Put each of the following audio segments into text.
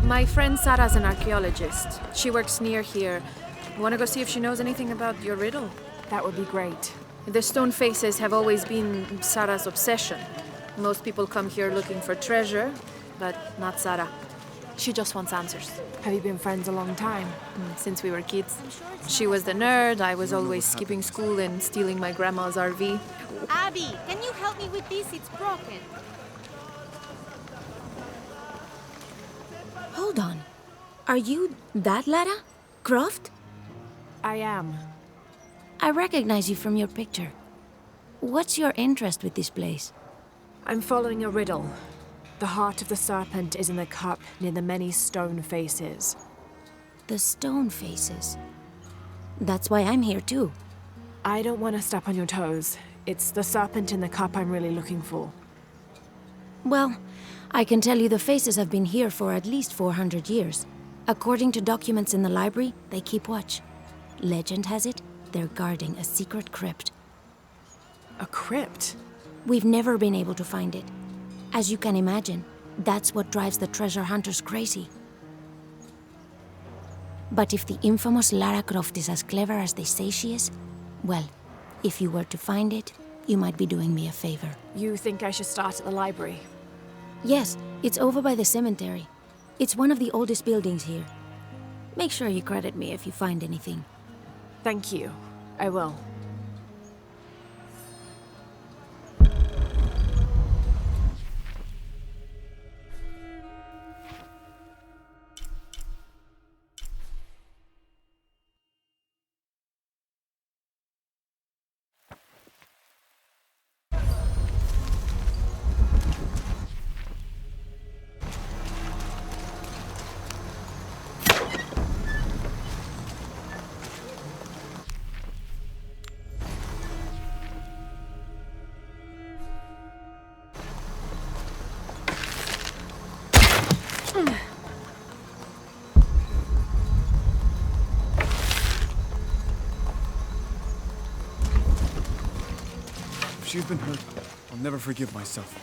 My friend Sarah's an archaeologist. She works near here. Wanna go see if she knows anything about your riddle? That would be great. The stone faces have always been Sarah's obsession. Most people come here looking for treasure, but not Sarah. She just wants answers. Have you been friends a long time? Since we were kids. She was the nerd, I was always skipping school and stealing my grandma's RV. Abby, can you help me with this? It's broken. Hold on. Are you that Lara Croft? I am. I recognize you from your picture. What's your interest with this place? I'm following a riddle. The heart of the serpent is in the cup near the many stone faces. The stone faces. That's why I'm here too. I don't want to step on your toes. It's the serpent in the cup I'm really looking for. Well, I can tell you the faces have been here for at least 400 years. According to documents in the library, they keep watch. Legend has it, they're guarding a secret crypt. A crypt? We've never been able to find it. As you can imagine, that's what drives the treasure hunters crazy. But if the infamous Lara Croft is as clever as they say she is, well, if you were to find it, you might be doing me a favor. You think I should start at the library? Yes, it's over by the cemetery. It's one of the oldest buildings here. Make sure you credit me if you find anything. Thank you. I will. If she's been hurt, I'll never forgive myself.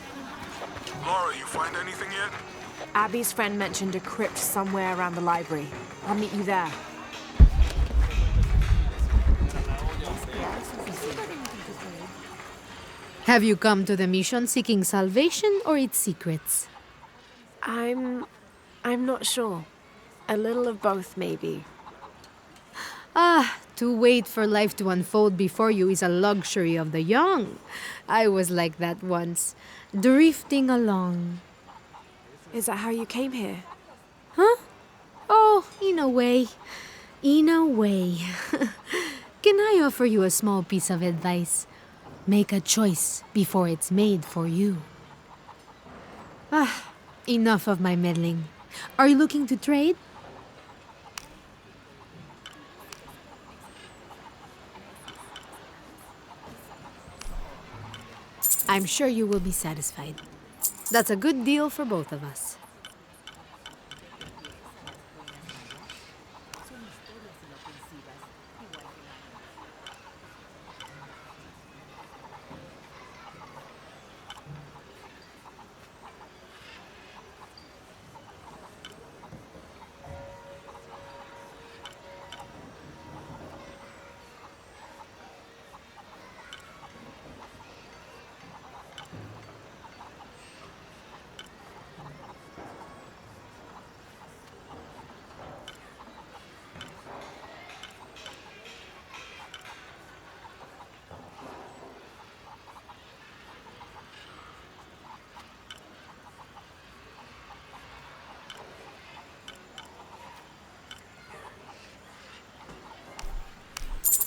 Lara, you find anything yet? Abby's friend mentioned a crypt somewhere around the library. I'll meet you there. Have you come to the mission seeking salvation or its secrets? I'm not sure. A little of both, maybe. To wait for life to unfold before you is a luxury of the young. I was like that once, drifting along. Is that how you came here? Huh? Oh, in a way. In a way. Can I offer you a small piece of advice? Make a choice before it's made for you. Enough of my meddling. Are you looking to trade? I'm sure you will be satisfied. That's a good deal for both of us.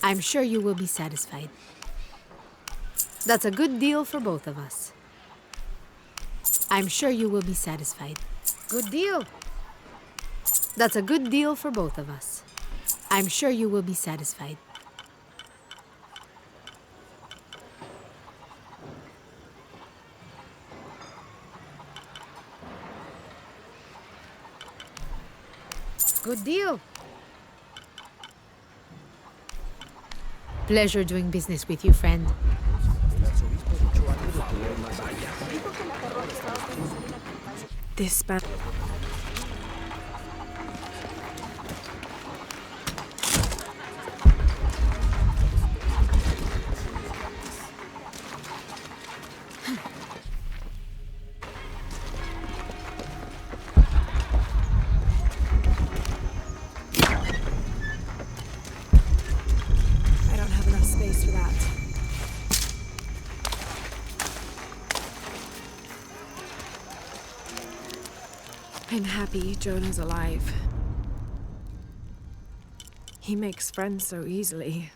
I'm sure you will be satisfied. That's a good deal for both of us. I'm sure you will be satisfied. Good deal. That's a good deal for both of us. I'm sure you will be satisfied. Good deal. Pleasure doing business with you, friend. This I'm happy Jonah's alive. He makes friends so easily.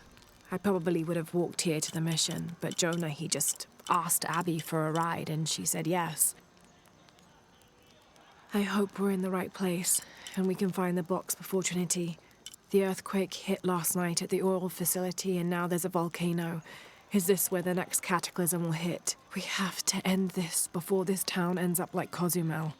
I probably would have walked here to the mission, but Jonah, he just asked Abby for a ride and she said yes. I hope we're in the right place and we can find the box before Trinity. The earthquake hit last night at the oil facility and now there's a volcano. Is this where the next cataclysm will hit? We have to end this before this town ends up like Cozumel.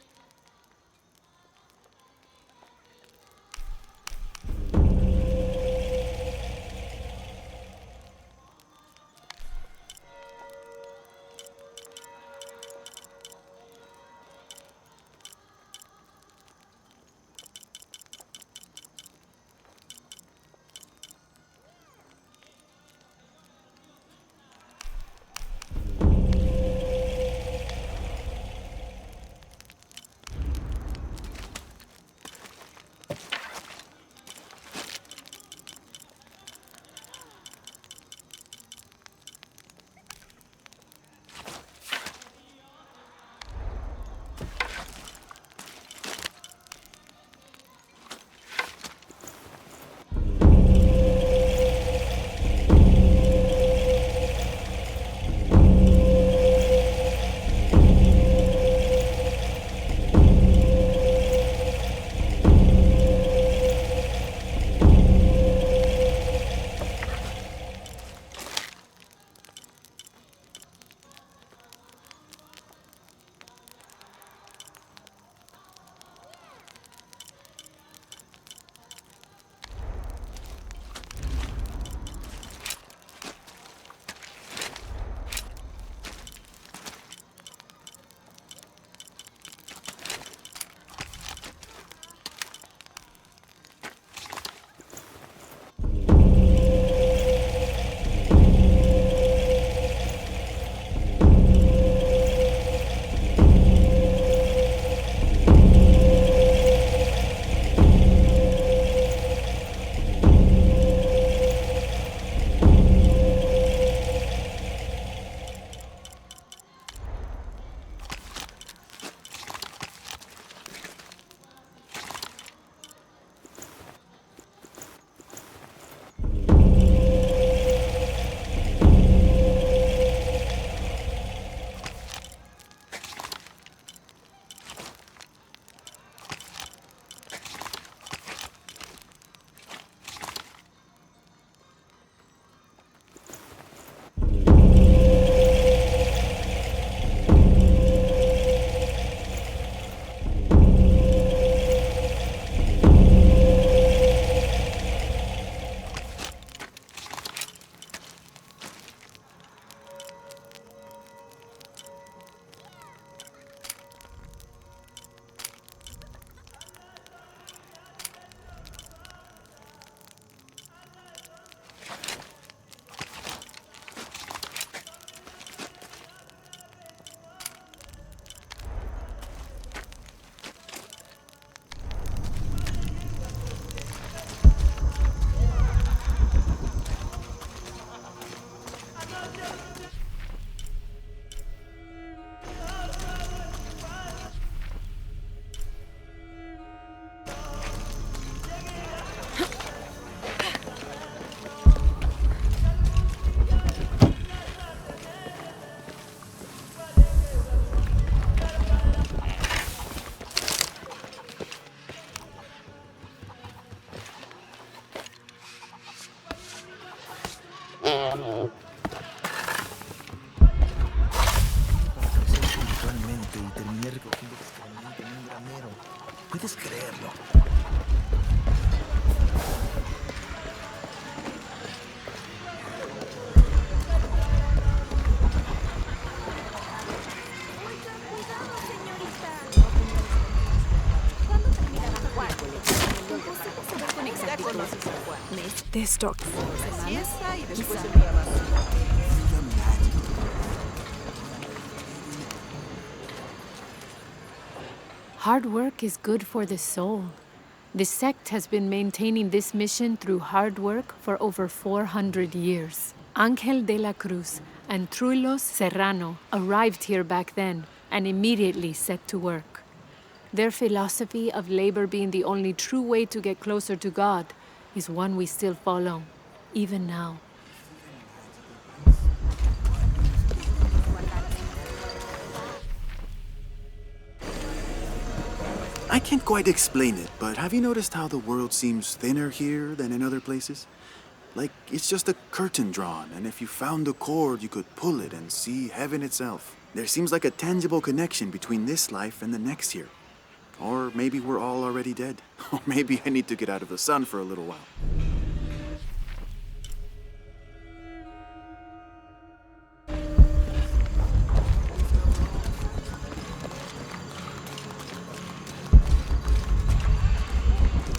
Espiritualmente y terminé recogiendo excremento en un granero. ¿Puedes creerlo? This doctor. Hard work is good for the soul. The sect has been maintaining this mission through hard work for over 400 years. Ángel de la Cruz and Truilos Serrano arrived here back then and immediately set to work. Their philosophy of labor being the only true way to get closer to God is one we still follow, even now. I can't quite explain it, but have you noticed how the world seems thinner here than in other places? Like, it's just a curtain drawn, and if you found a cord, you could pull it and see heaven itself. There seems like a tangible connection between this life and the next here. Or maybe we're all already dead. Or maybe I need to get out of the sun for a little while.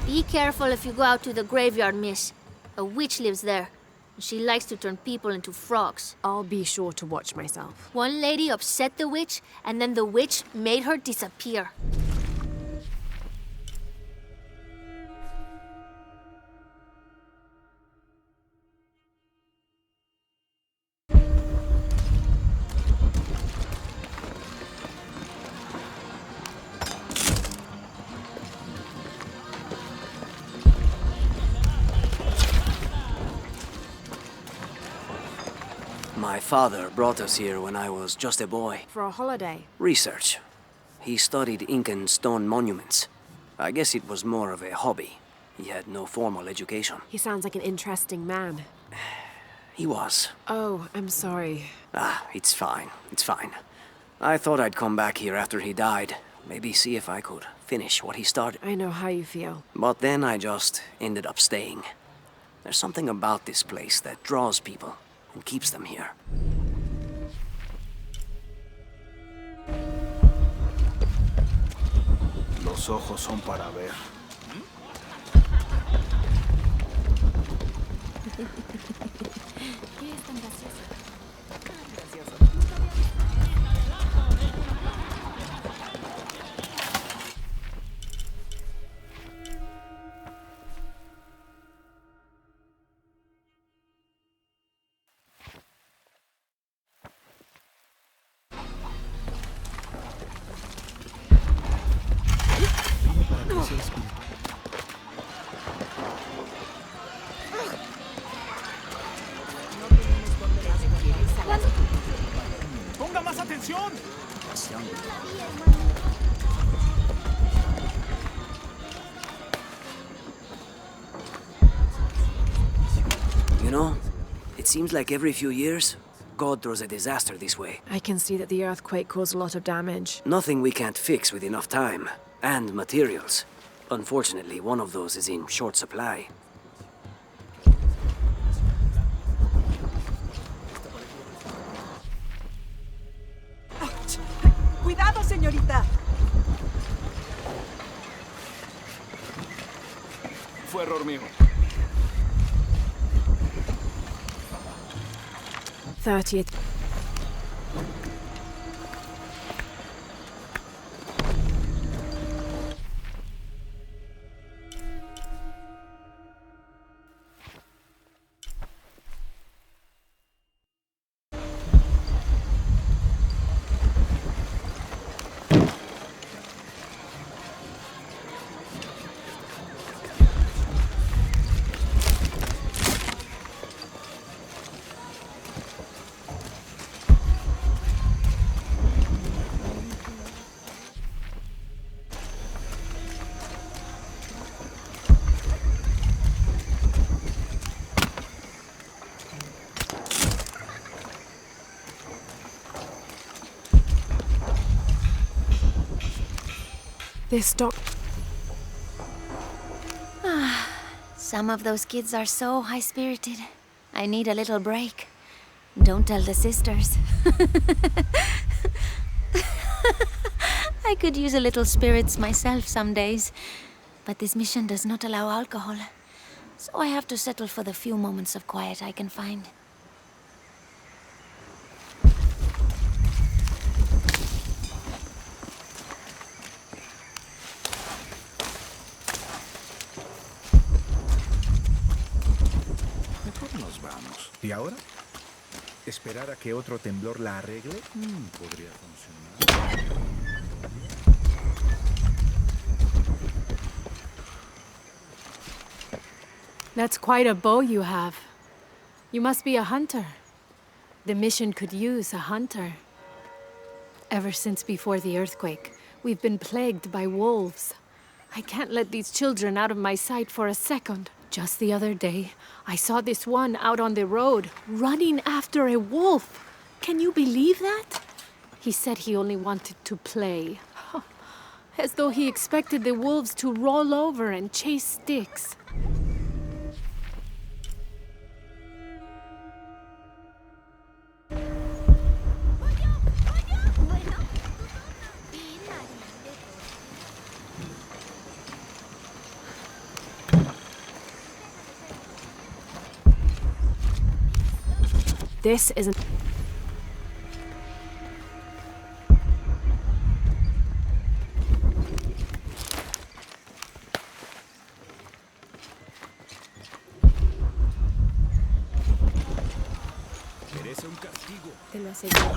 Be careful if you go out to the graveyard, miss. A witch lives there. She likes to turn people into frogs. I'll be sure to watch myself. One lady upset the witch, and then the witch made her disappear. My father brought us here when I was just a boy. For a holiday? Research. He studied Incan stone monuments. I guess it was more of a hobby. He had no formal education. He sounds like an interesting man. He was. Oh, I'm sorry. It's fine. It's fine. I thought I'd come back here after he died. Maybe see if I could finish what he started. I know how you feel. But then I just ended up staying. There's something about this place that draws people and keeps them here. Los ojos son para ver. ¡Ponga más atención! You know, it seems like every few years, God throws a disaster this way. I can see that the earthquake caused a lot of damage. Nothing we can't fix with enough time. And materials. Unfortunately, one of those is in short supply. ¡Cuidado, señorita! Fue error mío. 30th. This doc... Some of those kids are so high-spirited. I need a little break. Don't tell the sisters. I could use a little spirits myself some days, but this mission does not allow alcohol, so I have to settle for the few moments of quiet I can find. Nos vamos. ¿Y ahora? ¿Esperar a que otro temblor la arregle? Podría funcionar. That's quite a bow you have. You must be a hunter. The mission could use a hunter. Ever since before the earthquake, we've been plagued by wolves. I can't let these children out of my sight for a second. Just the other day, I saw this one out on the road, running after a wolf. Can you believe that? He said he only wanted to play. As though he expected the wolves to roll over and chase sticks. This isn't... Te lo aseguro.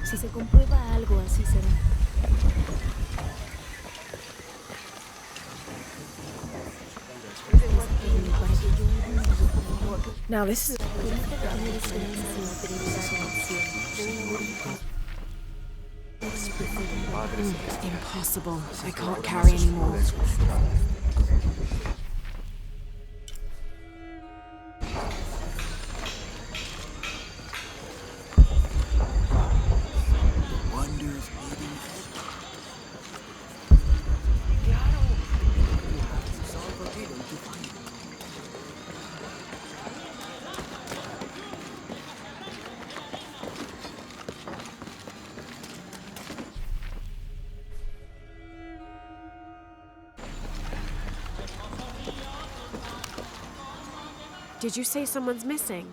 Si se comprueba algo, así será. Now this is... Impossible. I can't carry anymore. Did you say someone's missing?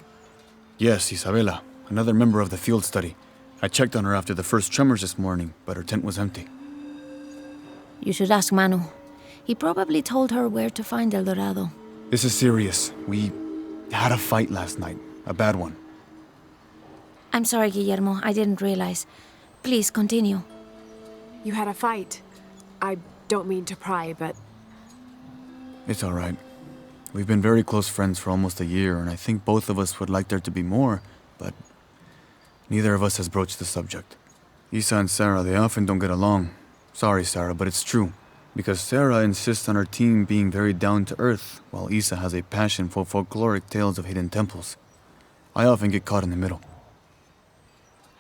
Yes, Isabela, another member of the field study. I checked on her after the first tremors this morning, but her tent was empty. You should ask Manu. He probably told her where to find El Dorado. This is serious. We had a fight last night. A bad one. I'm sorry, Guillermo. I didn't realize. Please, continue. You had a fight. I don't mean to pry, but... It's all right. We've been very close friends for almost a year, and I think both of us would like there to be more, but neither of us has broached the subject. Isa and Sarah, they often don't get along. Sorry, Sarah, but it's true. Because Sarah insists on her team being very down-to-earth, while Isa has a passion for folkloric tales of hidden temples. I often get caught in the middle.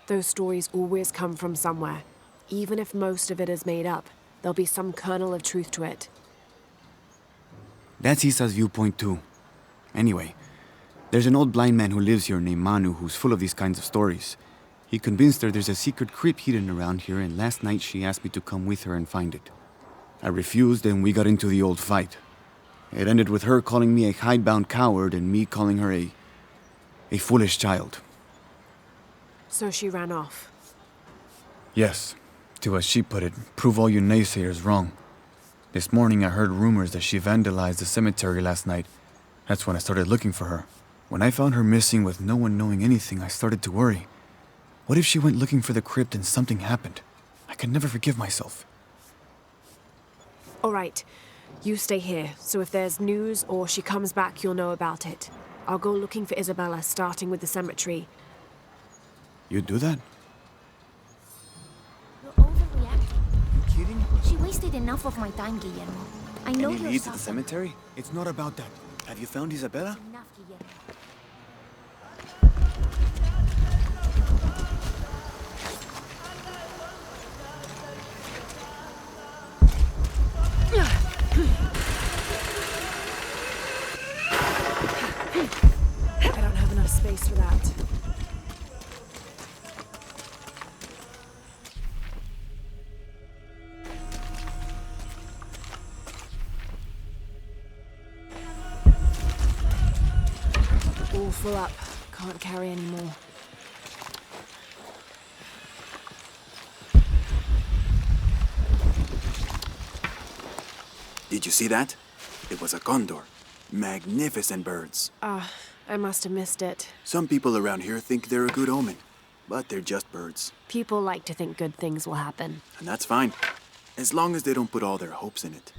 Those stories always come from somewhere. Even if most of it is made up, there'll be some kernel of truth to it. That's Isa's viewpoint too. Anyway, there's an old blind man who lives here named Manu who's full of these kinds of stories. He convinced her there's a secret crypt hidden around here, and last night she asked me to come with her and find it. I refused, and we got into the old fight. It ended with her calling me a hidebound coward and me calling her a foolish child. So she ran off. Yes, to as she put it, prove all you naysayers wrong. This morning I heard rumors that she vandalized the cemetery last night. That's when I started looking for her. When I found her missing with no one knowing anything, I started to worry. What if she went looking for the crypt and something happened? I could never forgive myself. All right, you stay here, so if there's news or she comes back, you'll know about it. I'll go looking for Isabella, starting with the cemetery. You'd do that? You're overreacting. You kidding? She wasted enough of my time, Guillermo. I know Any you're leads at the suffering. cemetery? It's not about that. Have you found Isabella? Enough, Guillermo. I don't have enough space for that. All full up. Can't carry any more. Did you see that? It was a condor. Magnificent birds. I must have missed it. Some people around here think they're a good omen, but they're just birds. People like to think good things will happen. And that's fine, as long as they don't put all their hopes in it.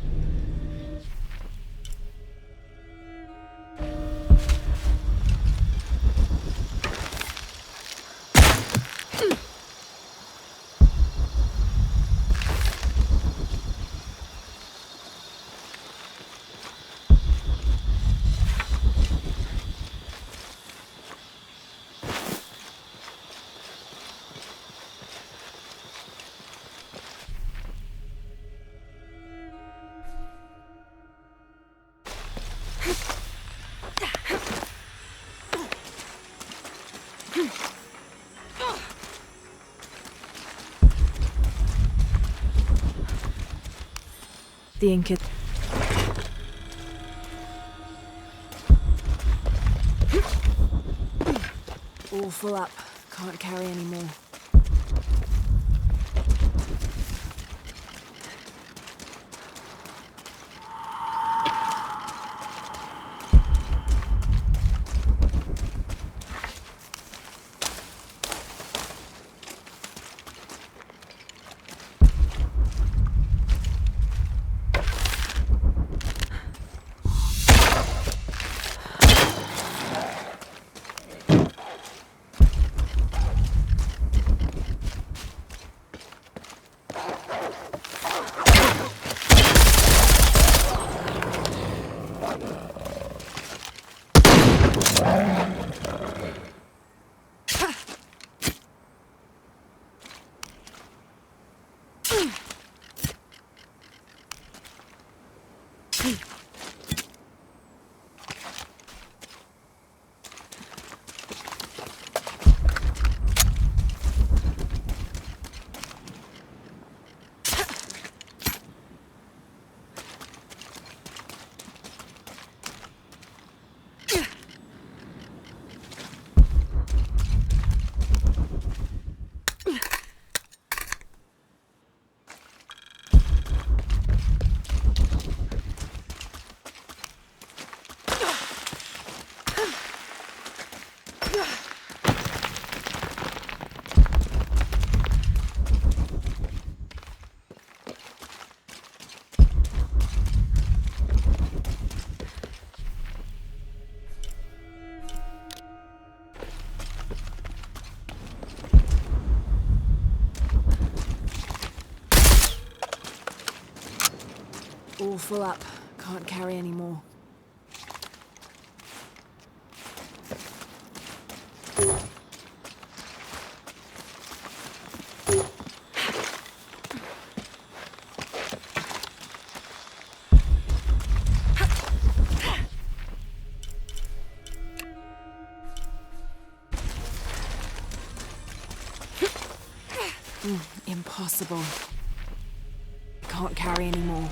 The Inca. All full up. Can't carry any more. All full up. Can't carry any more. Impossible. Can't carry any more.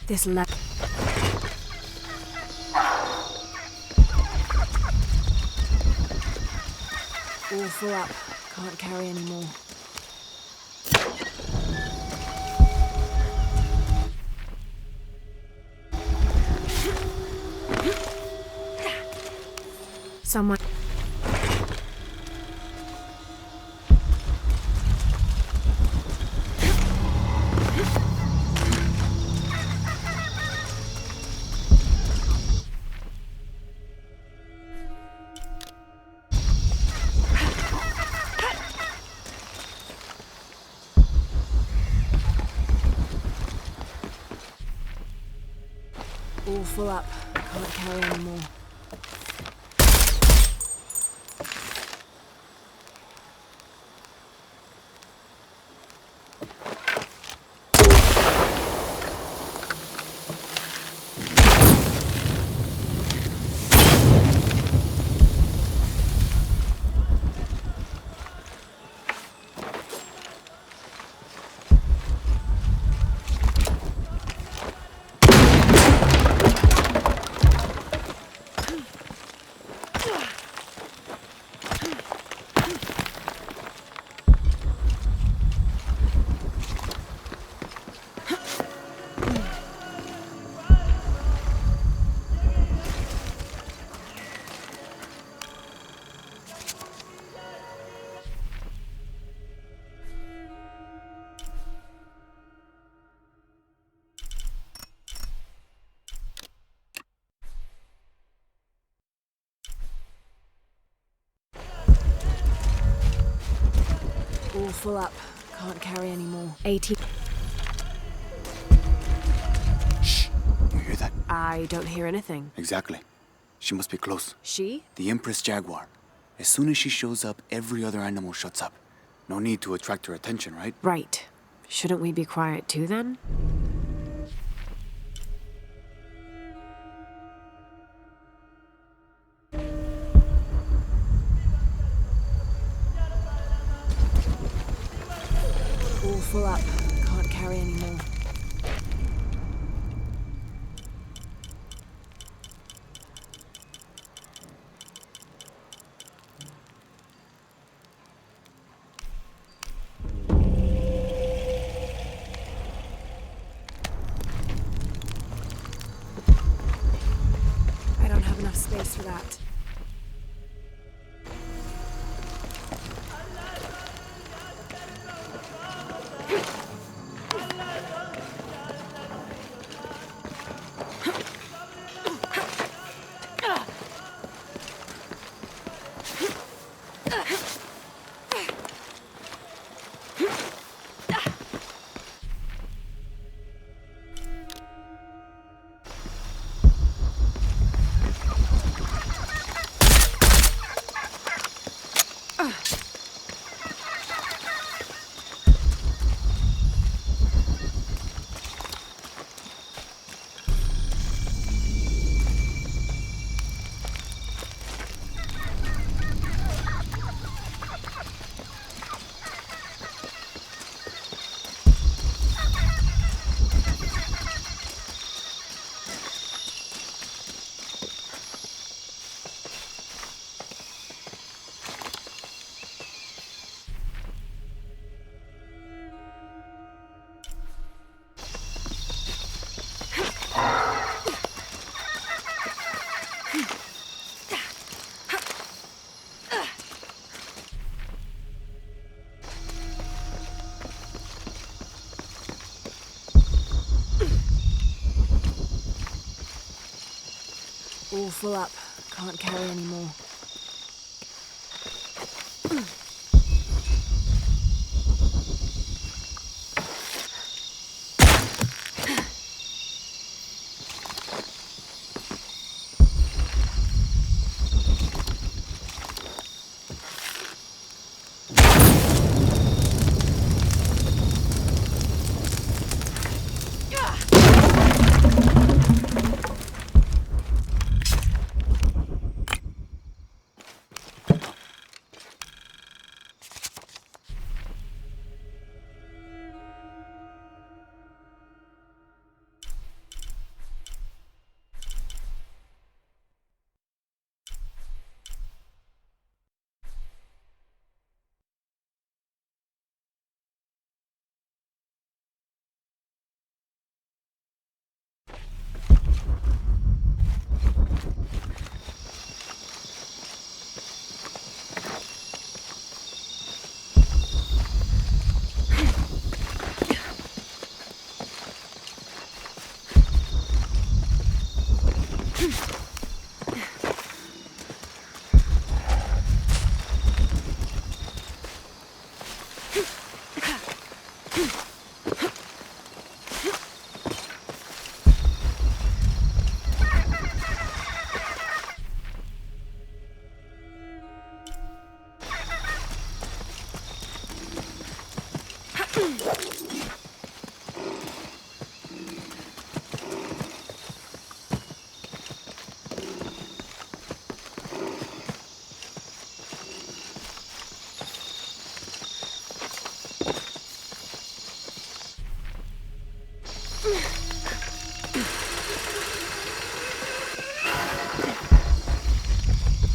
This left. All full up. Can't carry any more. Someone. All full up. Can't carry any more. full up. Can't carry any more. 18. Shh! You hear that? I don't hear anything. Exactly. She must be close. She? The Empress Jaguar. As soon as she shows up, every other animal shuts up. No need to attract her attention, right? Right. Shouldn't we be quiet too then? All full up. Can't carry any more. I don't have enough space for that. All full up. Can't carry any more.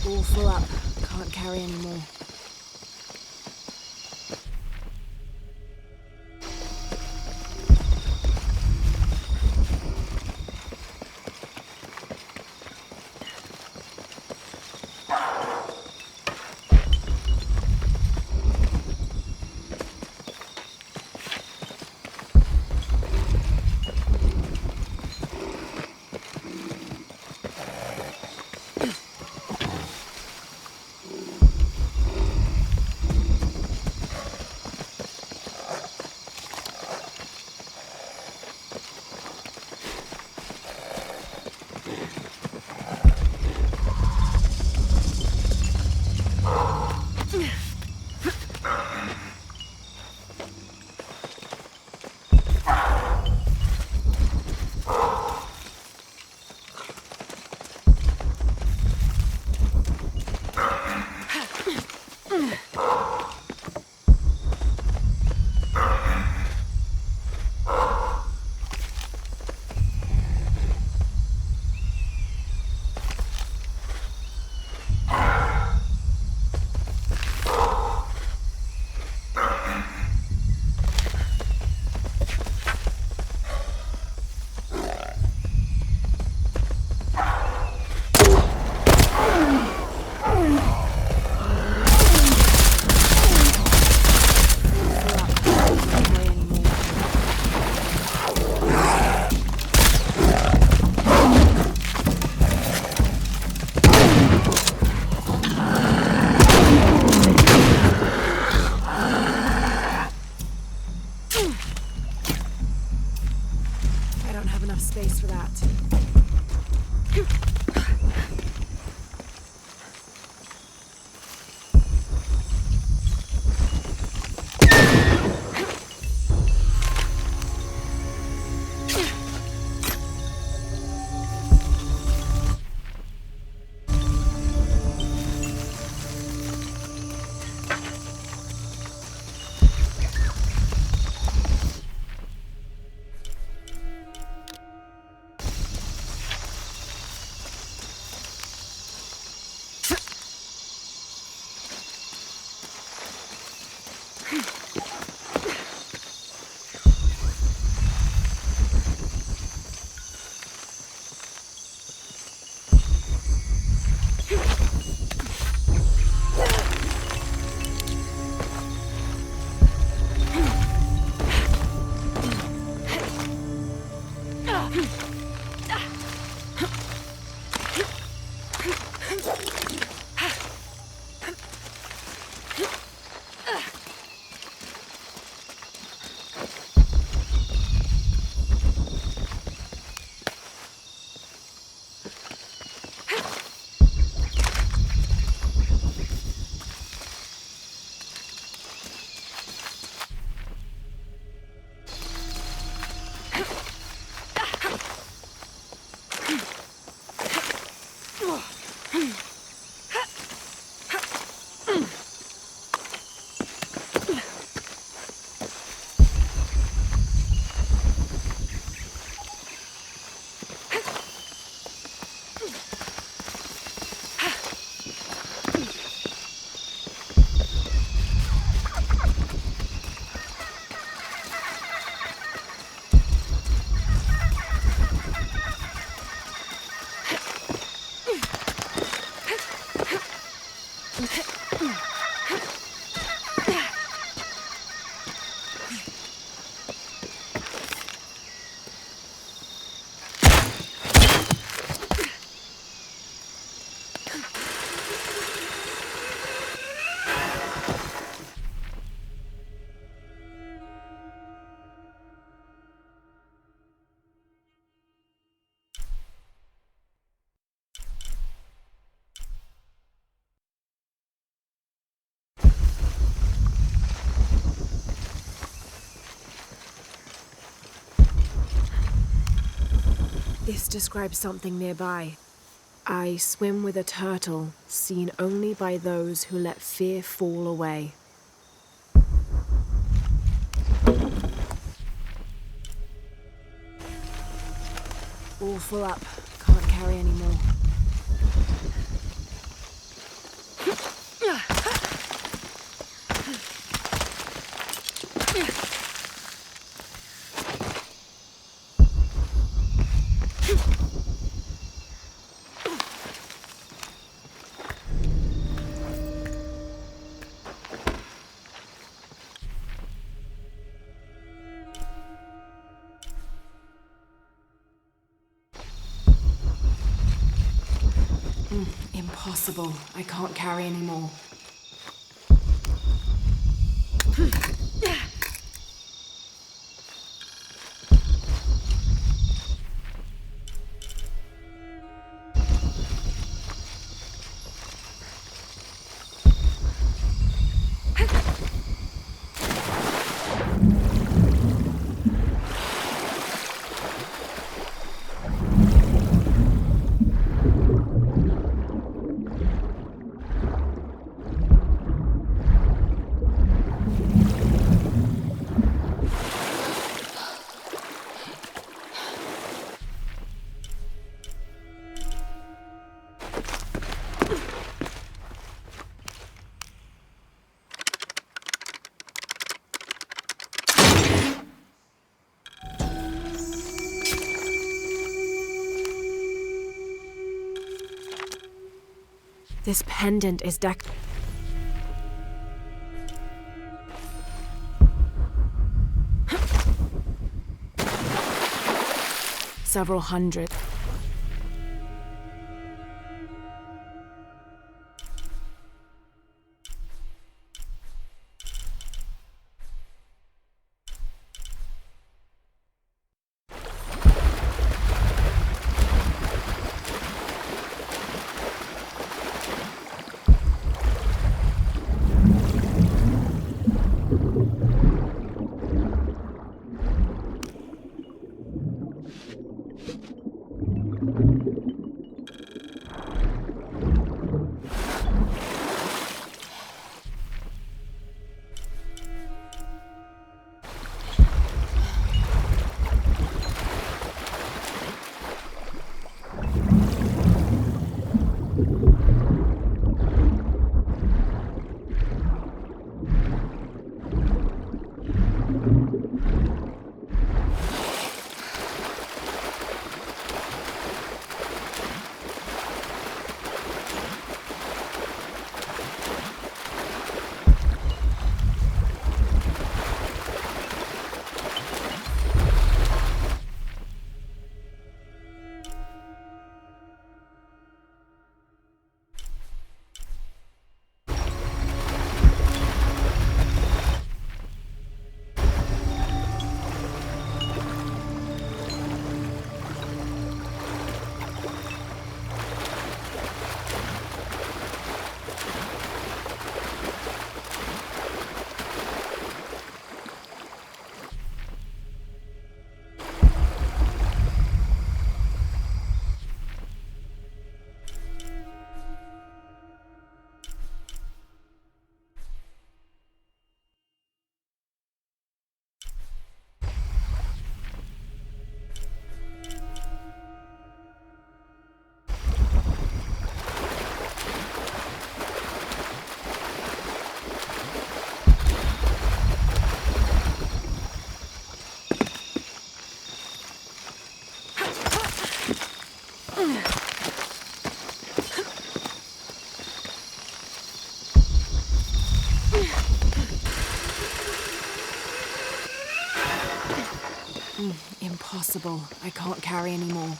All full up. Can't carry any more. This describes something nearby. I swim with a turtle, seen only by those who let fear fall away. All full up. Can't carry anymore. Impossible. I can't carry anymore. This pendant is decked. Several hundred. impossible. I can't carry anymore.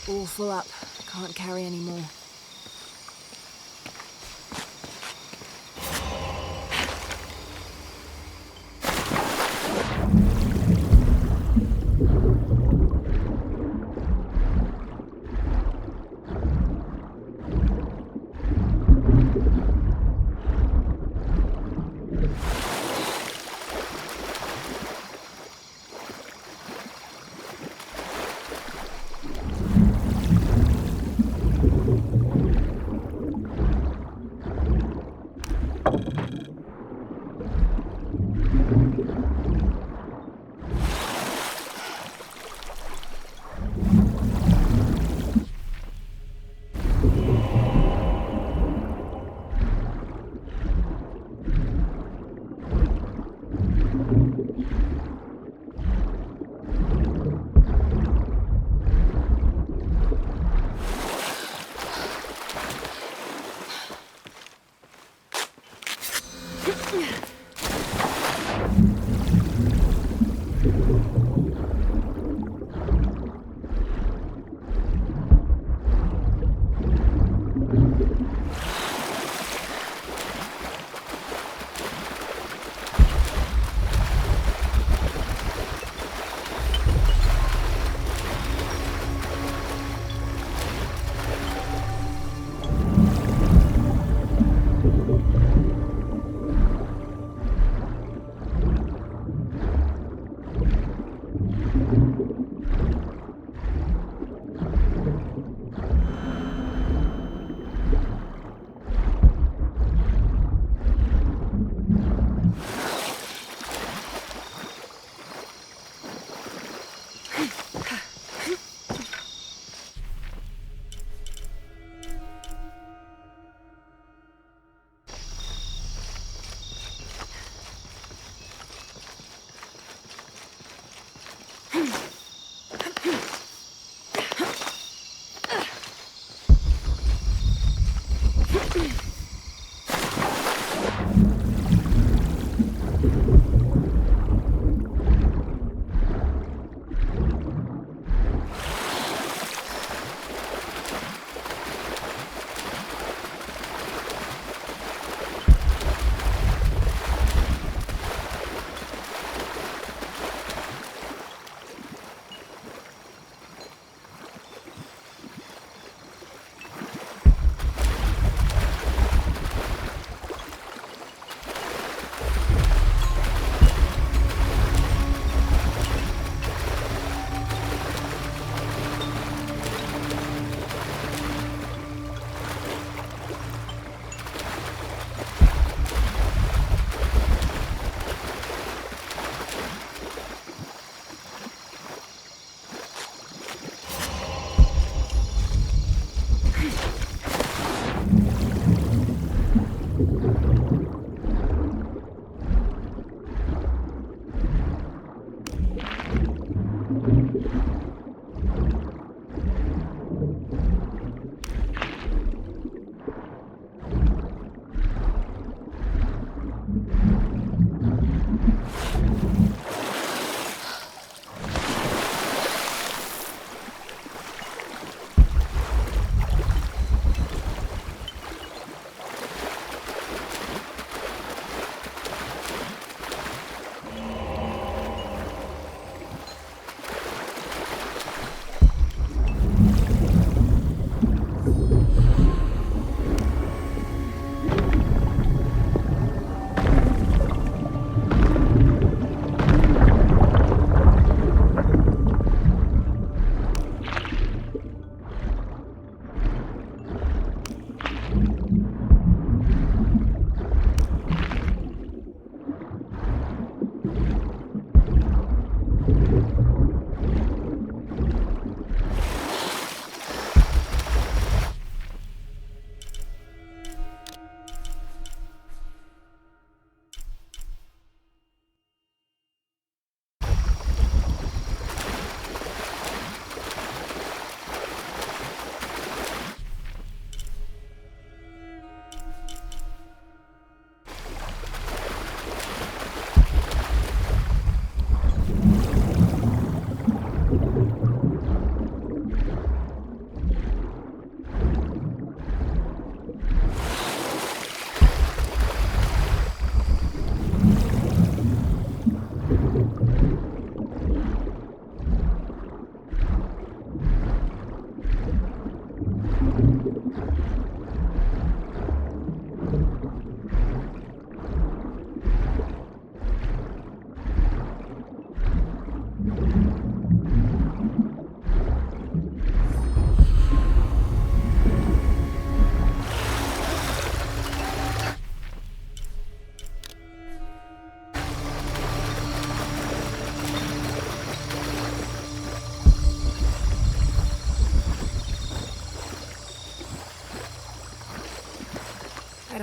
All full up. Can't carry anymore.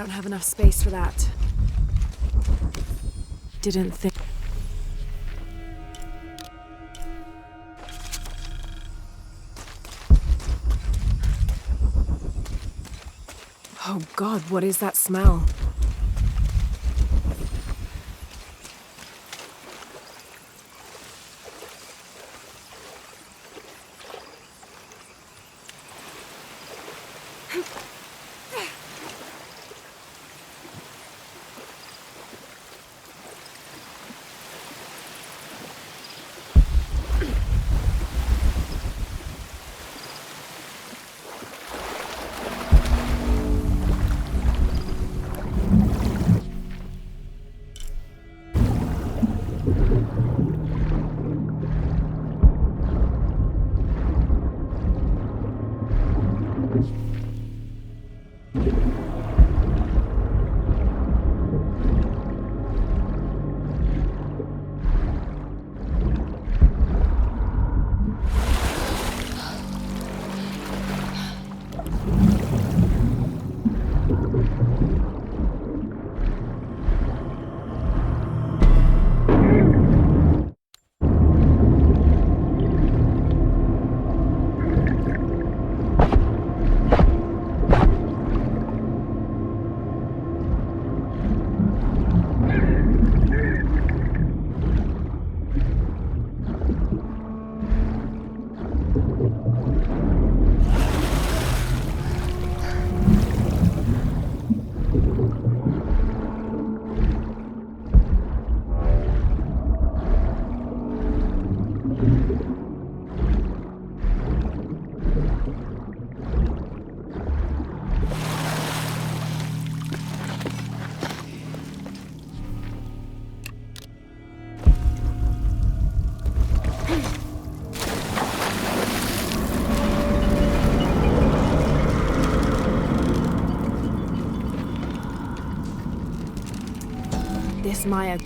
don't have enough space for that. Didn't think... Oh God, what is that smell? This Maya...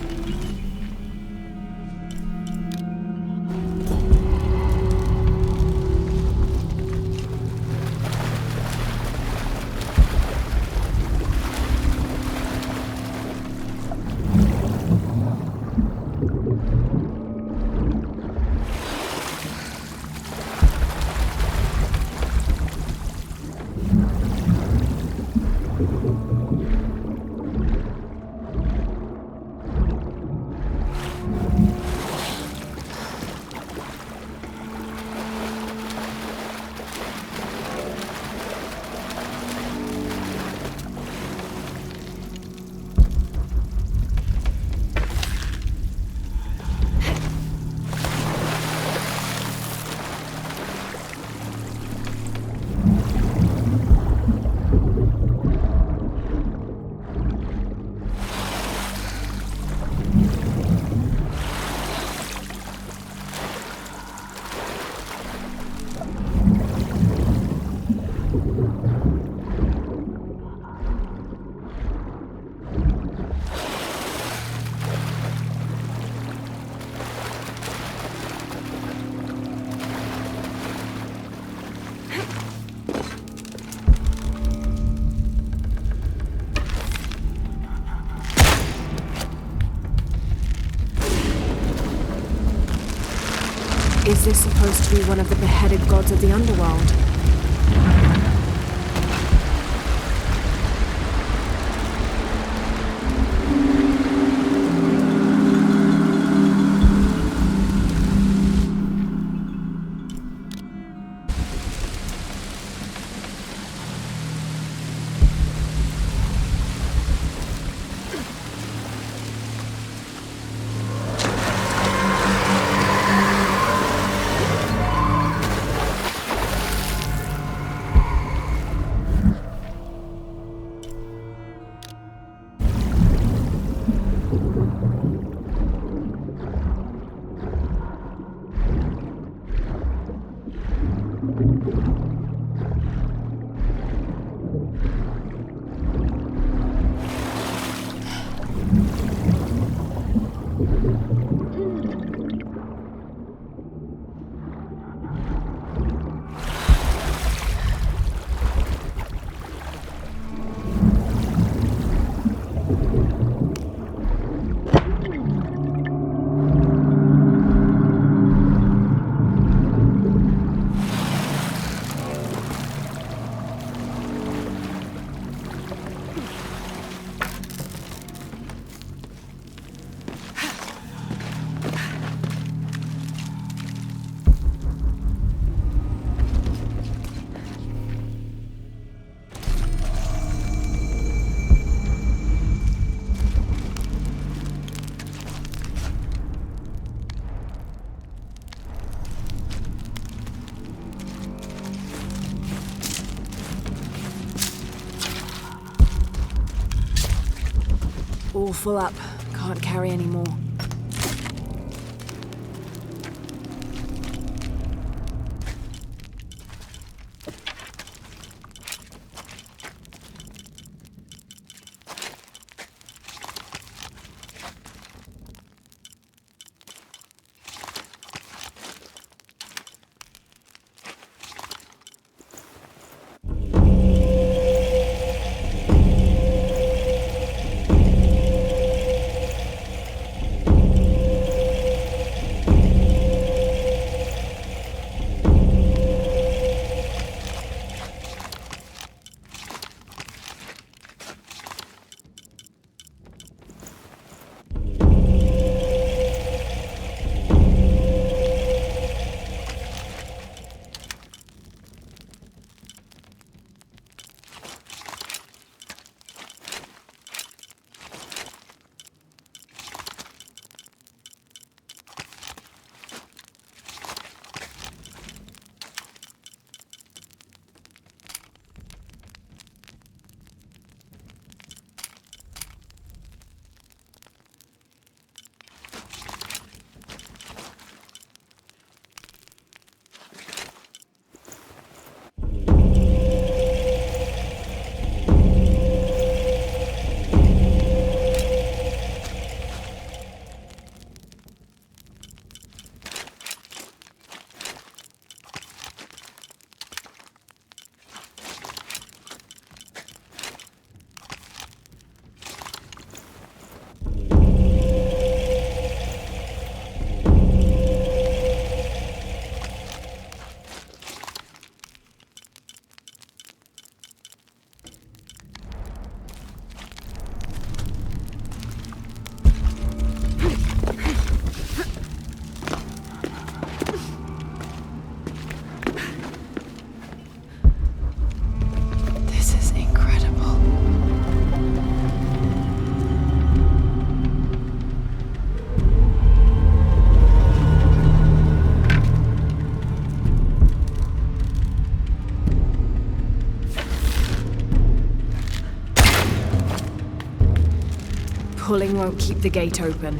Is this supposed to be one of the beheaded gods of the underworld? all full up. Can't carry any more. Pulling won't keep the gate open.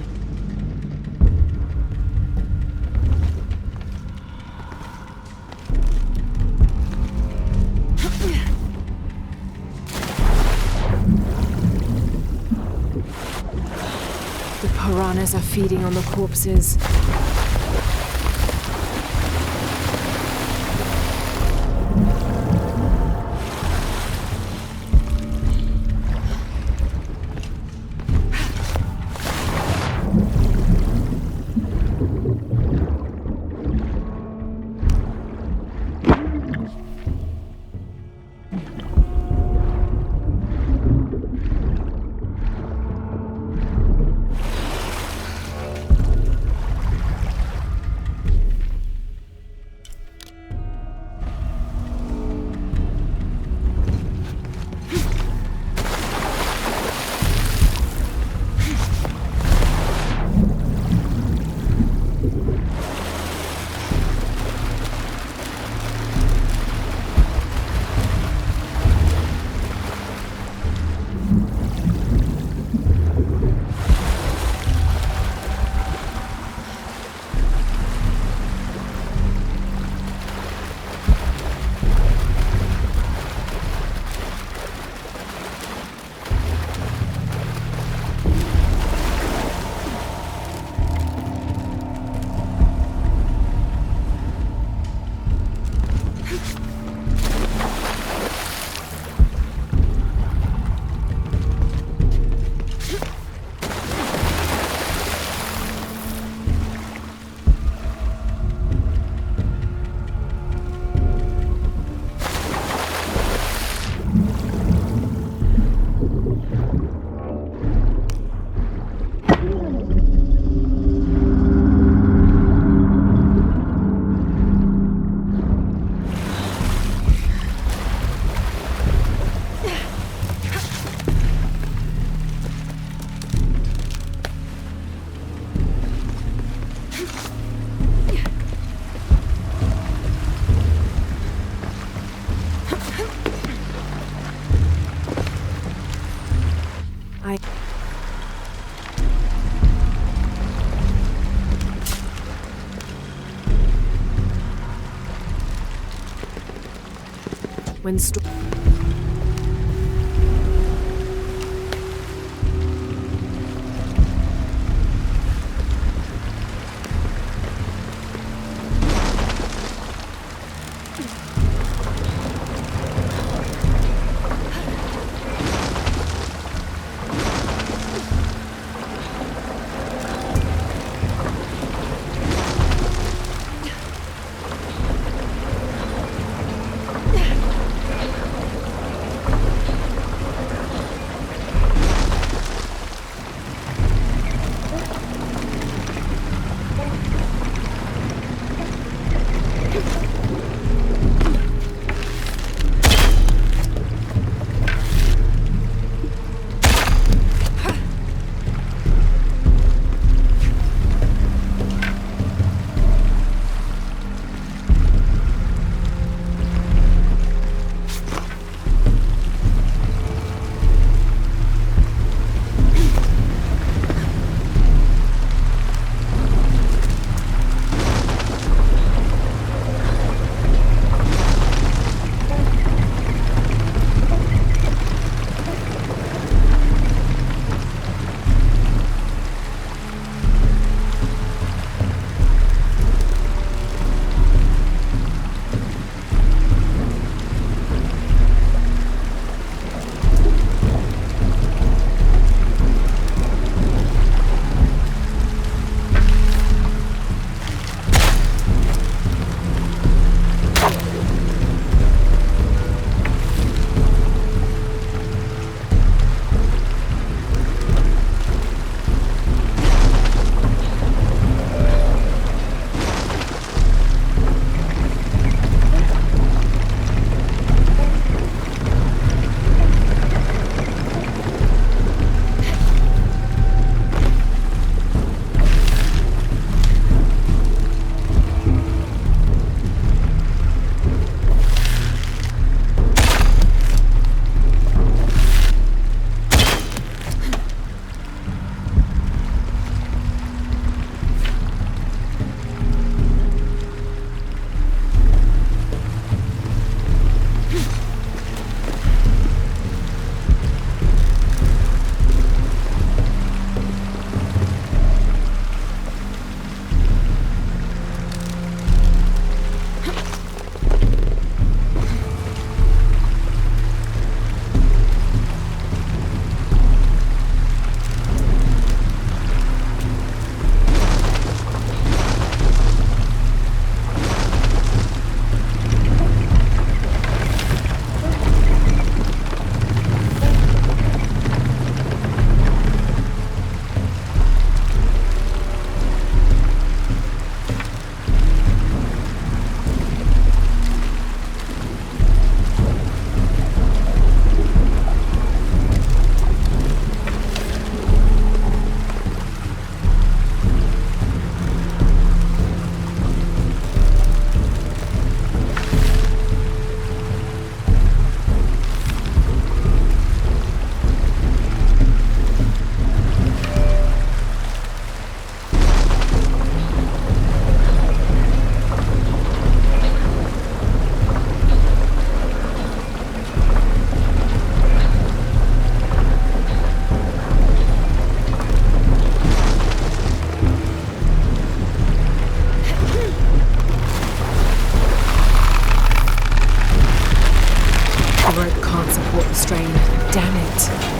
The piranhas are feeding on the corpses. when strain. Damn it.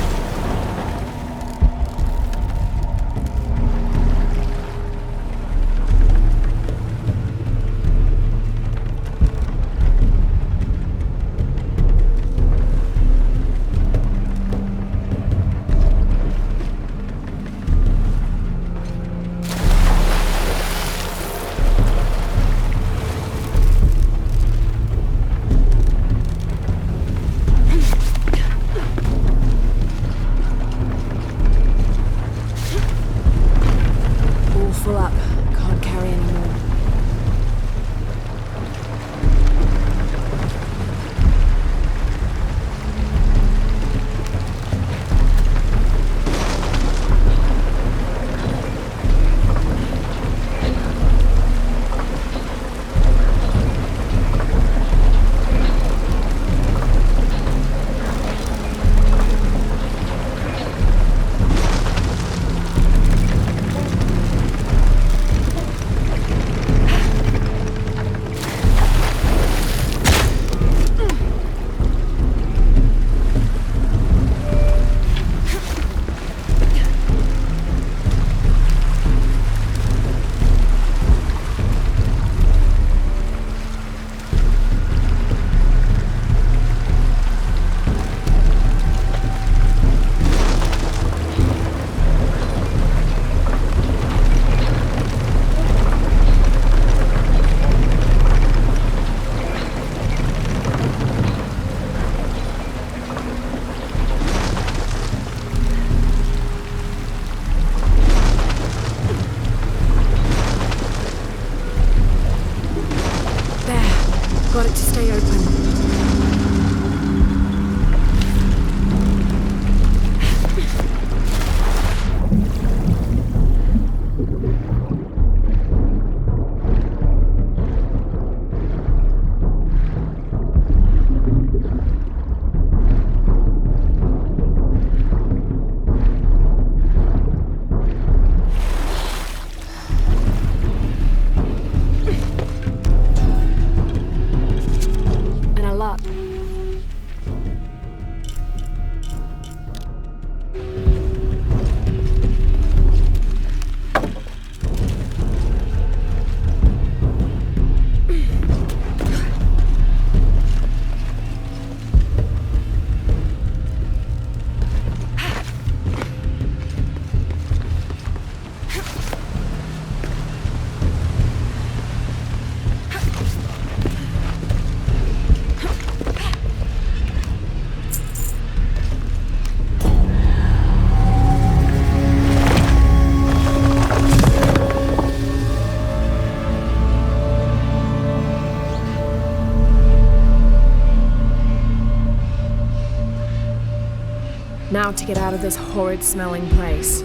Now to get out of this horrid smelling place.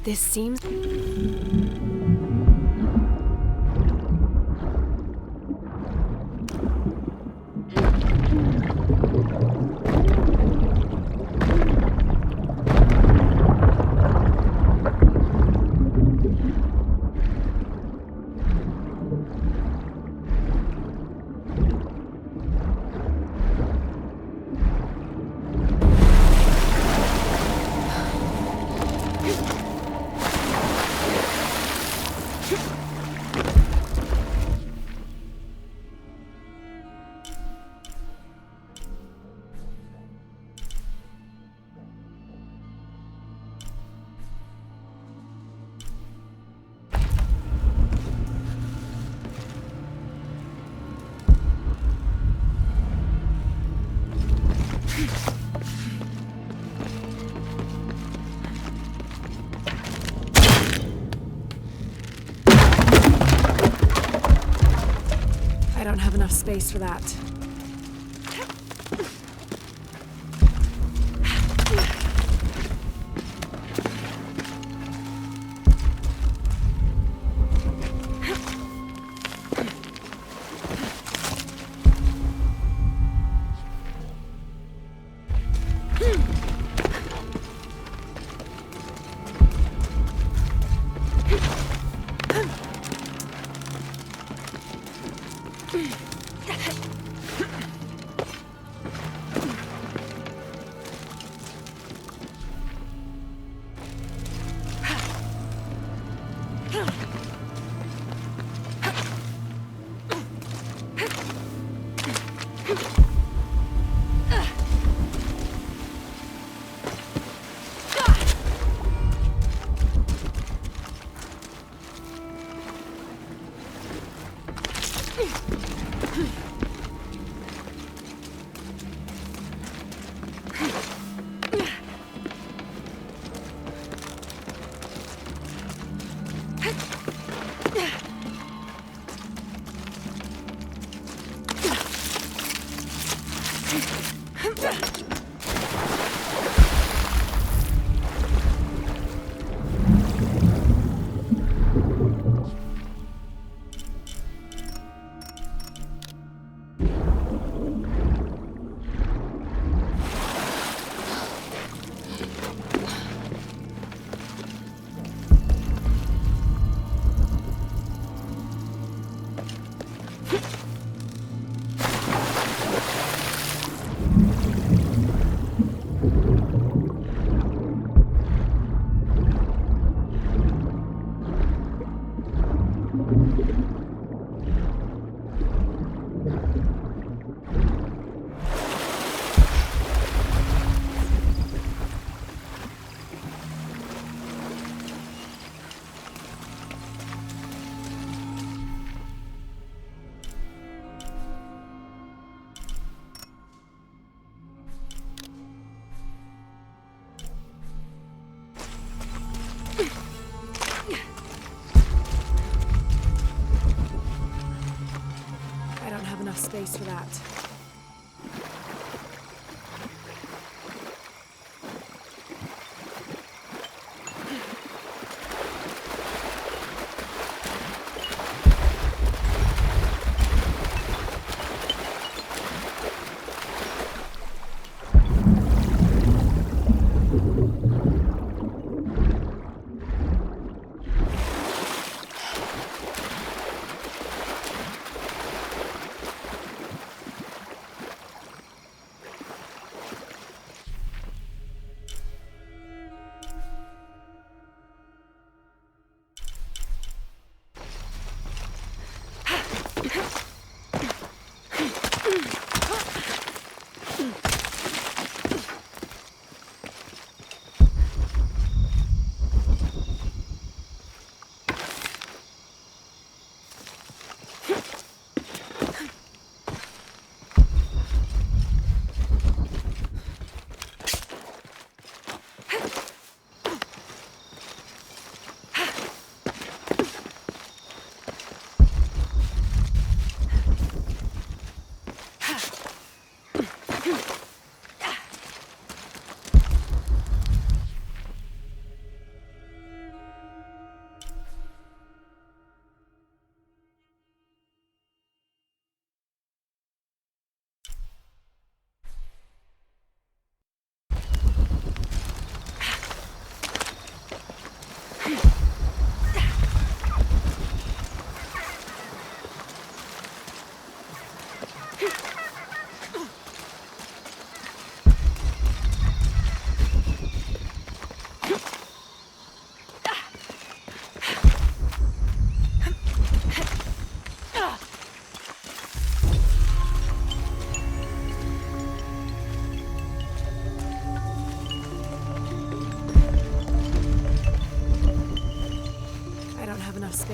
This seems... I don't have enough space for that. Space for that.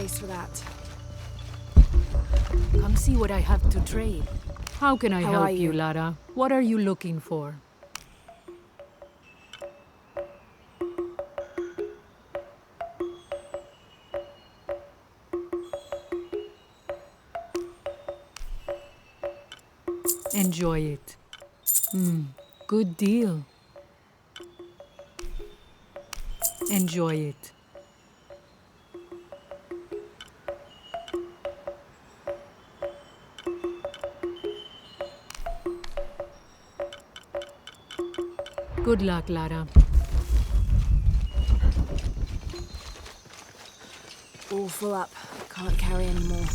space for that. Come see what I have to trade. How can I How are help you, you? Lara? What are you looking for? Enjoy it. Good deal. Enjoy it. Good luck, Lara. All full up. Can't carry any more.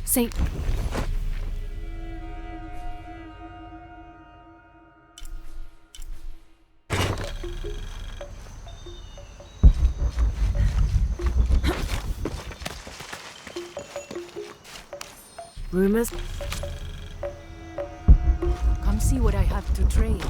Saint... Rumors? Come see what I have to trade.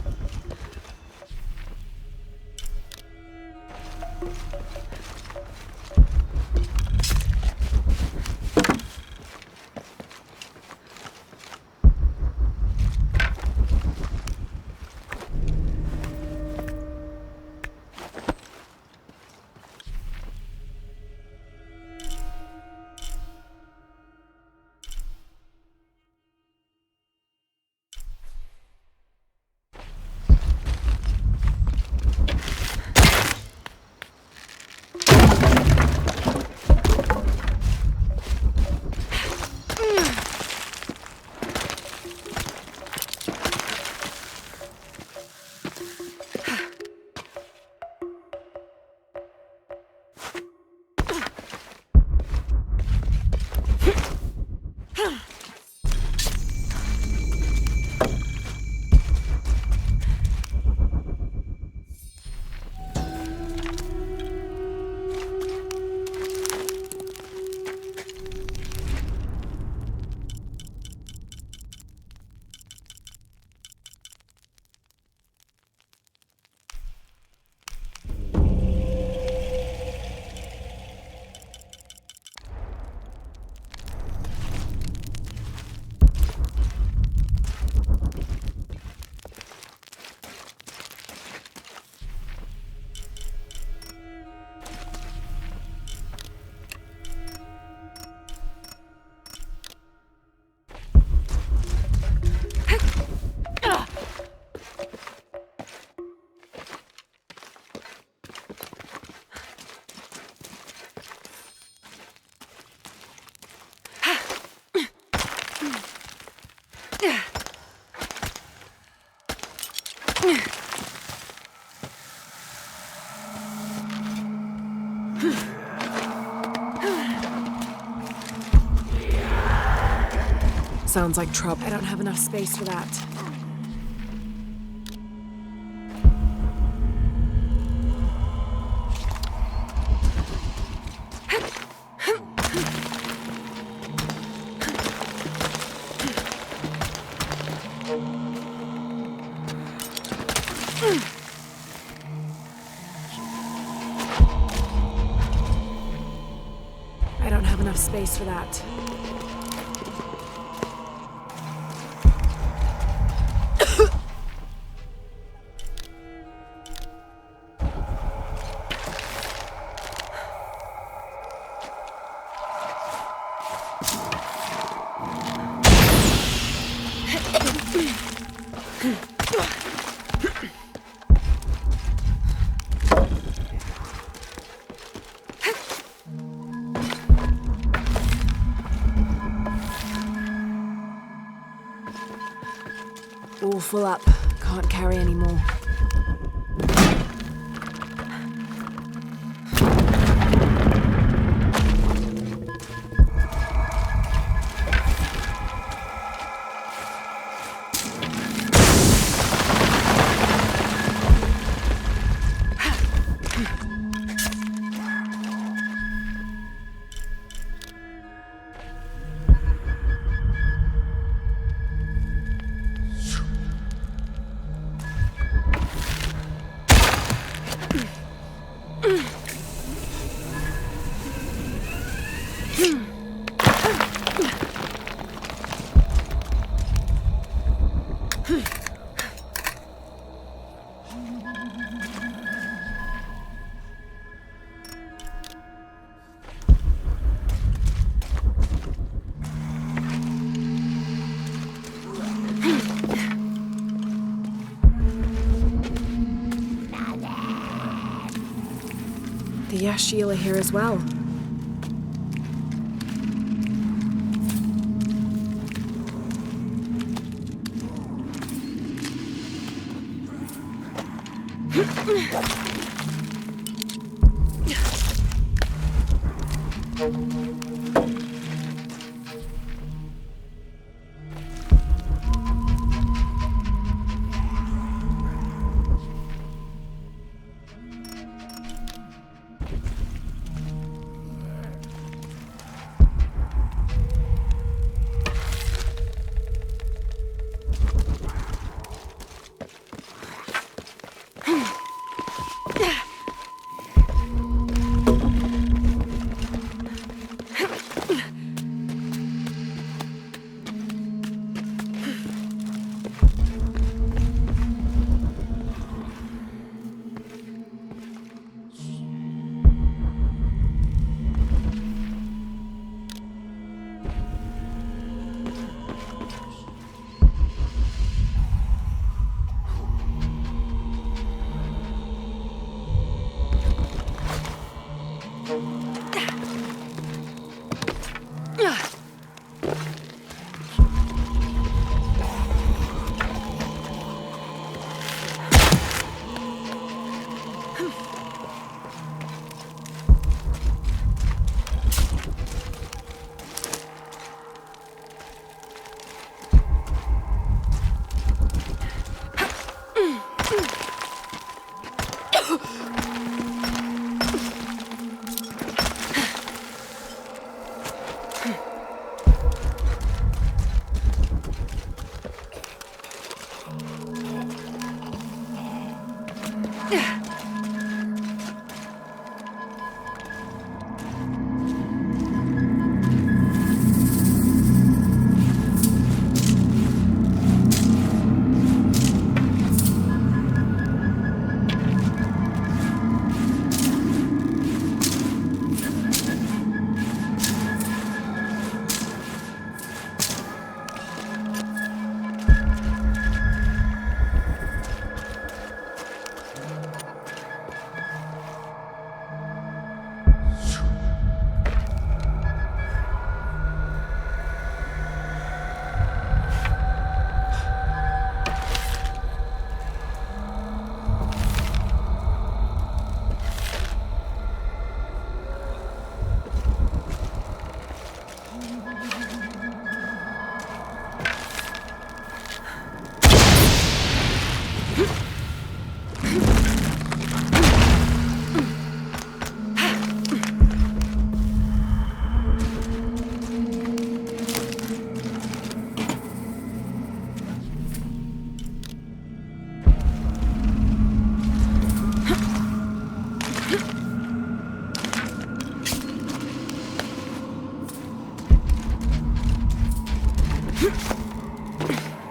Sounds like trouble. I don't have enough space for that. I don't have enough space for that. All full up. Can't carry any more. Sheila here as well.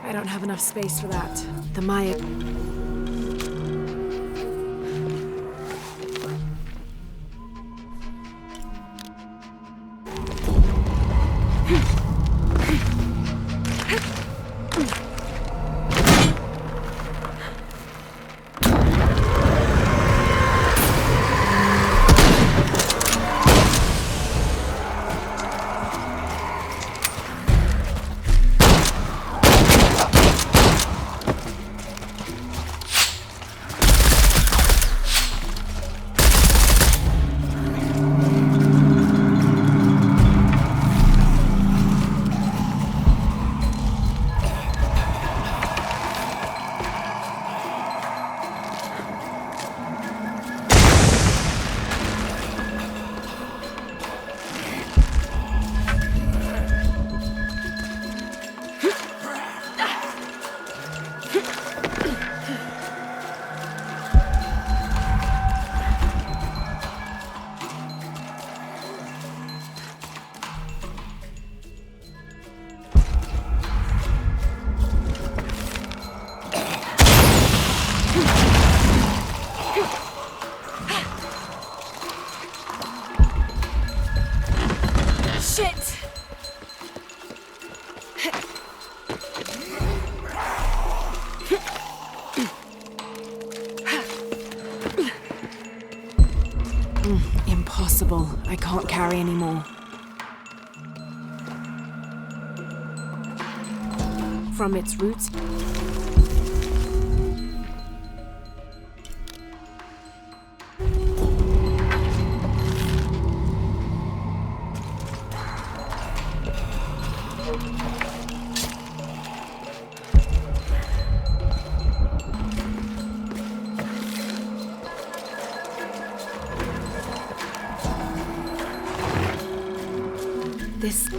I don't have enough space for that. The Maya... I can't carry anymore. From its roots, this...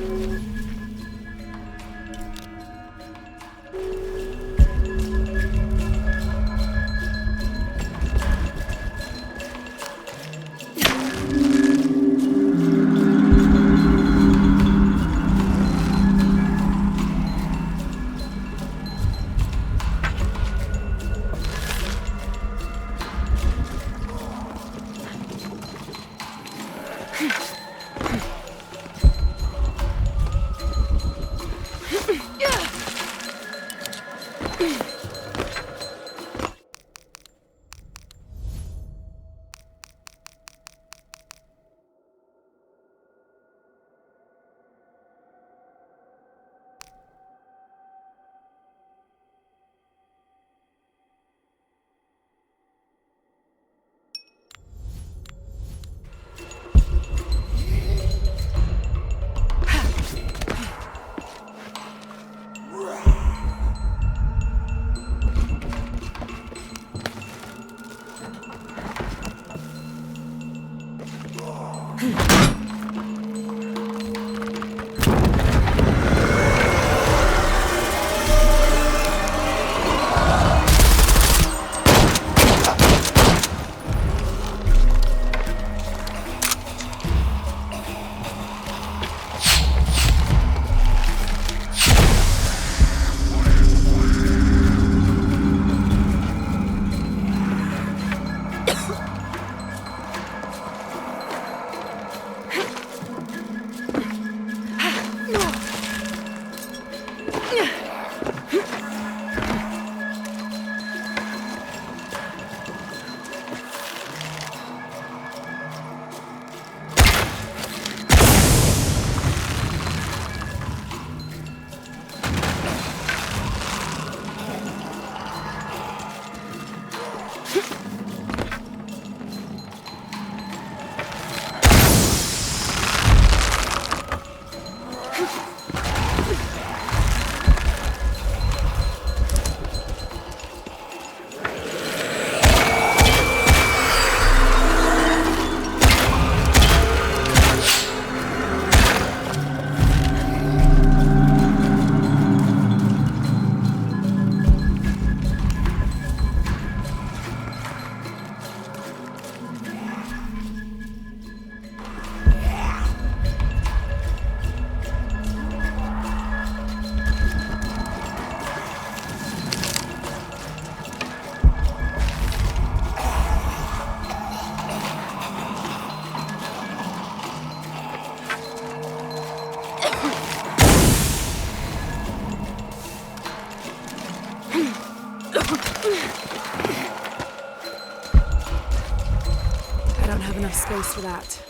I don't have enough space for that.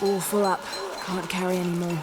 All full up. Can't carry any more.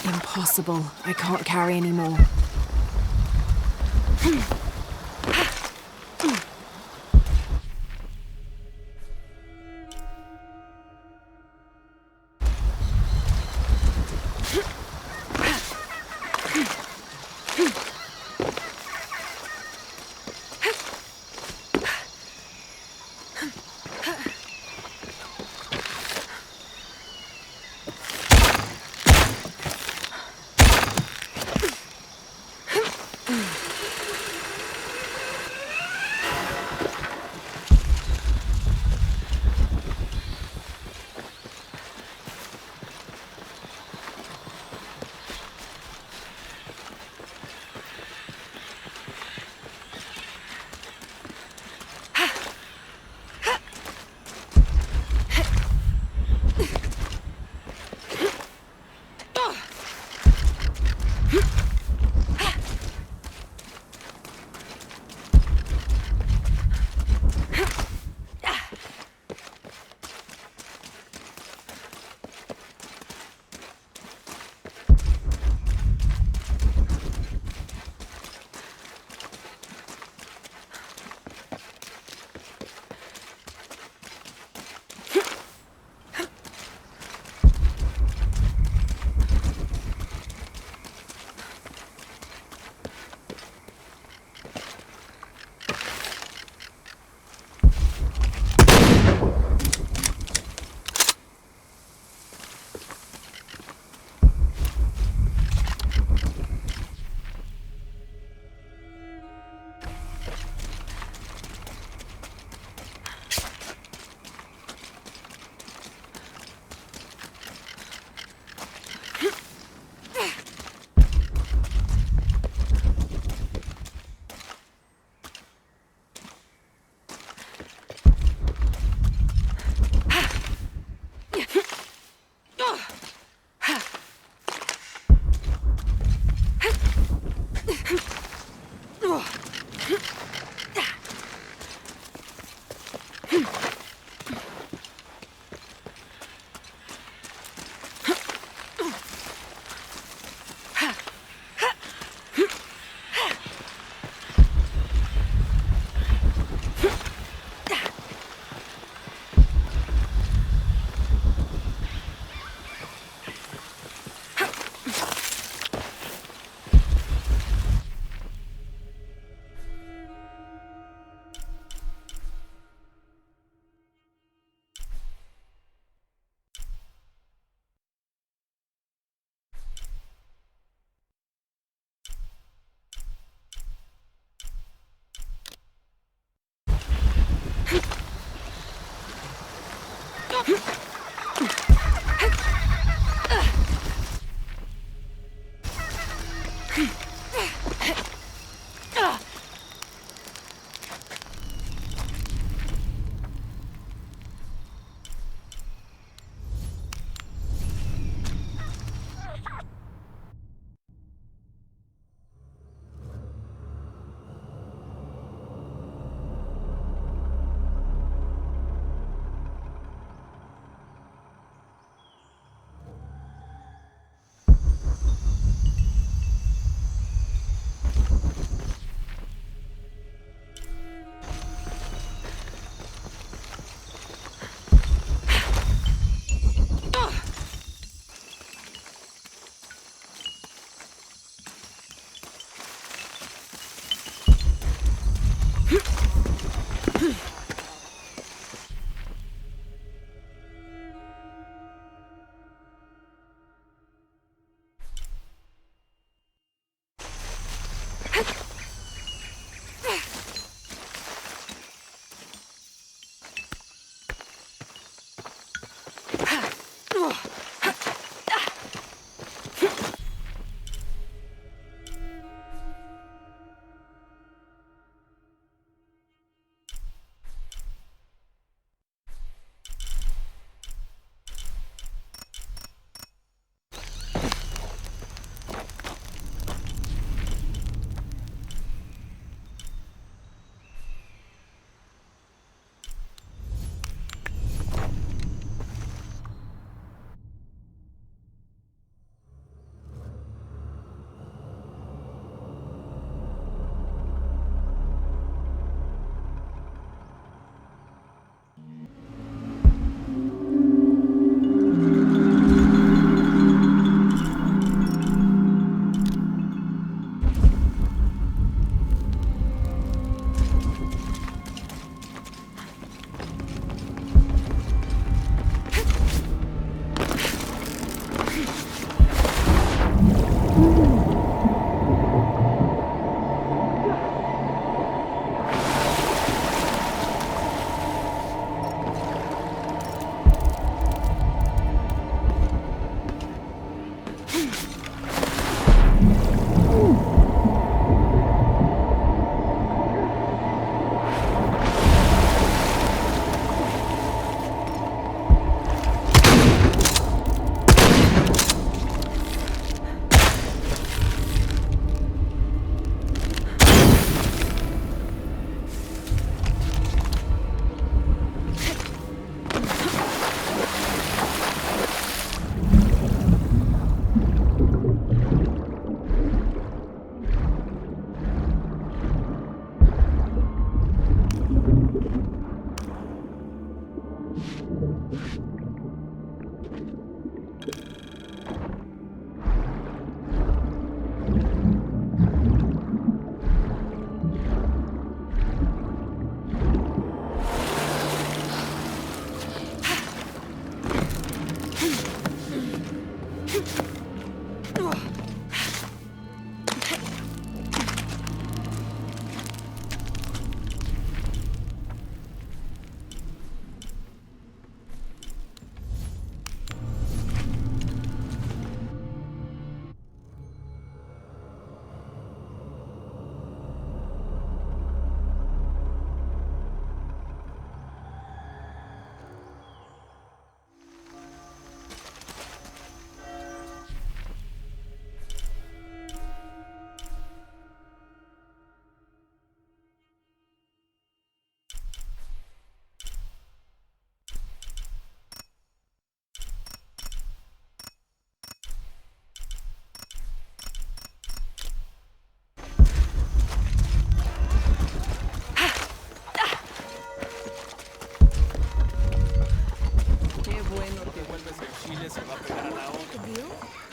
Impossible. I can't carry anymore.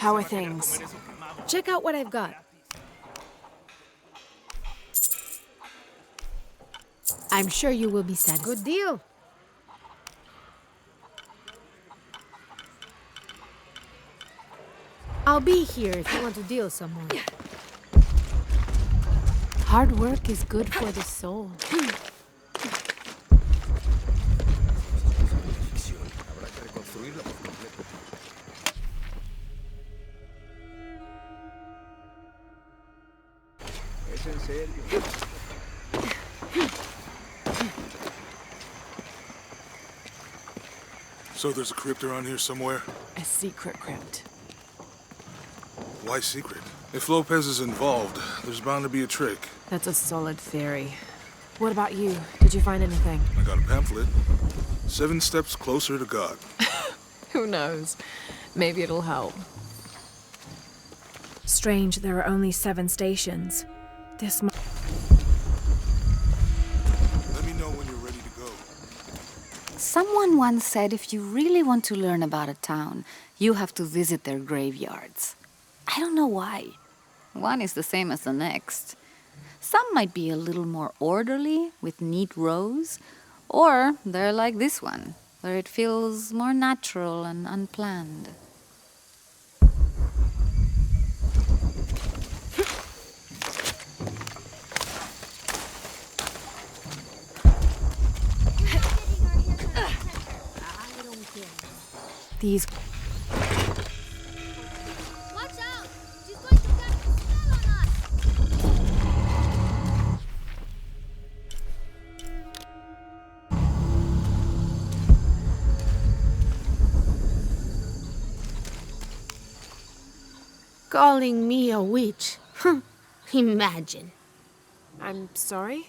How are things? Check out what I've got. I'm sure you will be satisfied. Good deal. I'll be here if you want to deal some more. Hard work is good for the soul. So there's a crypt around here somewhere? A secret crypt. Why secret? If Lopez is involved, there's bound to be a trick. That's a solid theory. What about you? Did you find anything? I got a pamphlet. 7 steps closer to God. Who knows? Maybe it'll help. Strange, there are only 7 stations. This Let me know when you're ready to go. Someone once said if you really want to learn about a town, you have to visit their graveyards. I don't know why. One is the same as the next. Some might be a little more orderly, with neat rows, or they're like this one, where it feels more natural and unplanned. These... Watch out! She's going to cast a spell on us! Calling me a witch? Imagine. I'm sorry?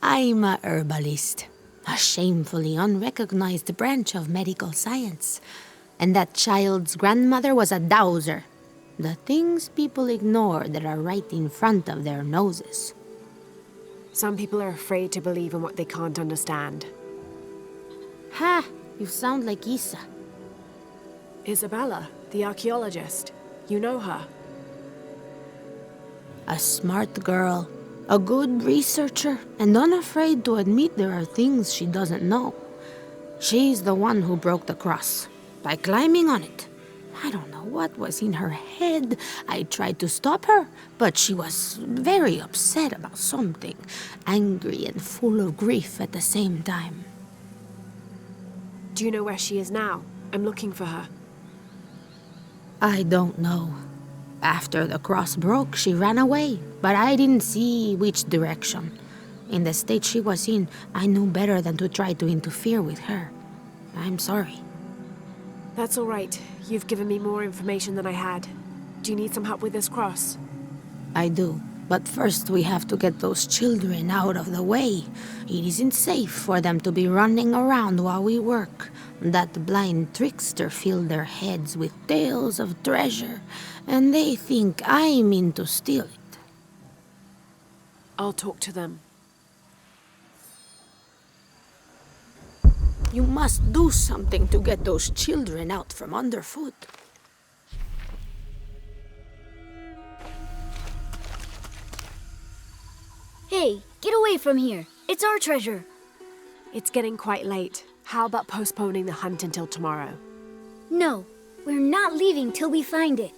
I'm a herbalist. A shamefully unrecognized branch of medical science. And that child's grandmother was a dowser. The things people ignore that are right in front of their noses. Some people are afraid to believe in what they can't understand. Ha! You sound like Isa. Isabella, the archaeologist. You know her. A smart girl. A good researcher, and unafraid to admit there are things she doesn't know. She's the one who broke the cross, by climbing on it. I don't know what was in her head. I tried to stop her, but she was very upset about something, angry and full of grief at the same time. Do you know where she is now? I'm looking for her. I don't know. After the cross broke, she ran away, but I didn't see which direction. In the state she was in, I knew better than to try to interfere with her. I'm sorry. That's all right. You've given me more information than I had. Do you need some help with this cross? I do. But first we have to get those children out of the way. It isn't safe for them to be running around while we work. That blind trickster filled their heads with tales of treasure, and they think I mean to steal it. I'll talk to them. You must do something to get those children out from underfoot. Hey, get away from here. It's our treasure. It's getting quite late. How about postponing the hunt until tomorrow? No, we're not leaving till we find it.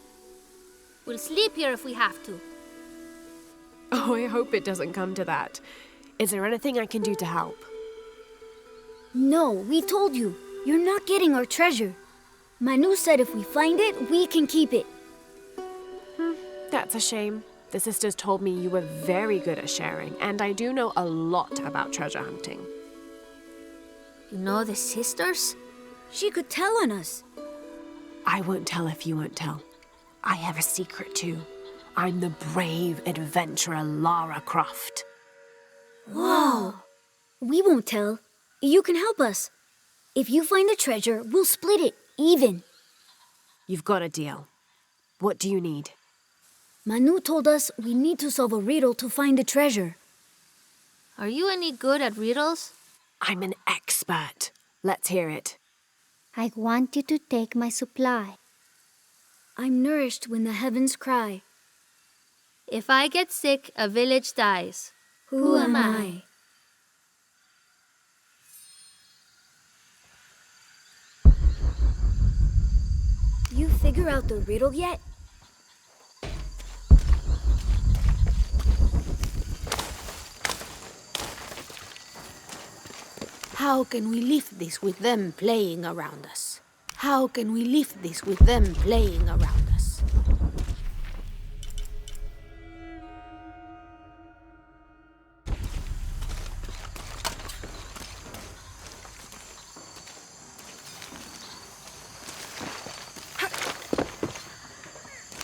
We'll sleep here if we have to. Oh, I hope it doesn't come to that. Is there anything I can do to help? No, we told you. You're not getting our treasure. Manu said if we find it, we can keep it. That's a shame. The sisters told me you were very good at sharing, and I do know a lot about treasure hunting. You know the sisters? She could tell on us. I won't tell if you won't tell. I have a secret too. I'm the brave adventurer Lara Croft. Whoa! We won't tell. You can help us. If you find the treasure, we'll split it, even. You've got a deal. What do you need? Manu told us we need to solve a riddle to find the treasure. Are you any good at riddles? I'm an expert. Let's hear it. I want you to take my supply. I'm nourished when the heavens cry. If I get sick, a village dies. Who am I? You figure out the riddle yet? How can we lift this with them playing around us? How can we lift this with them playing around us?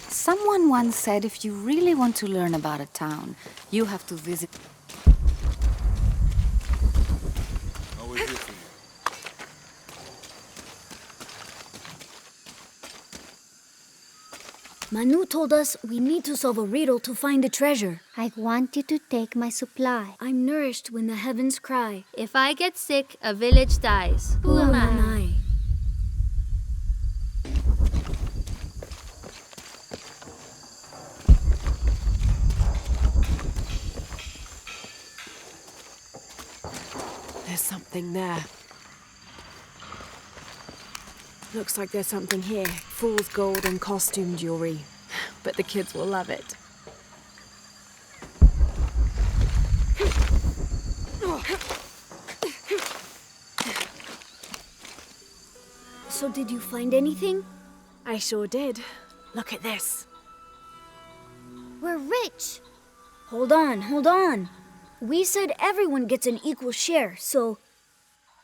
Someone once said if you really want to learn about a town, you have to visit. Always here for you. Manu told us we need to solve a riddle to find the treasure. I want you to take my supply. I'm nourished when the heavens cry. If I get sick, a village dies. Who am I? There's something there. Looks like there's something here. Fool's gold and costume jewelry. But the kids will love it. So did you find anything? I sure did. Look at this. We're rich. Hold on, hold on. We said everyone gets an equal share, so...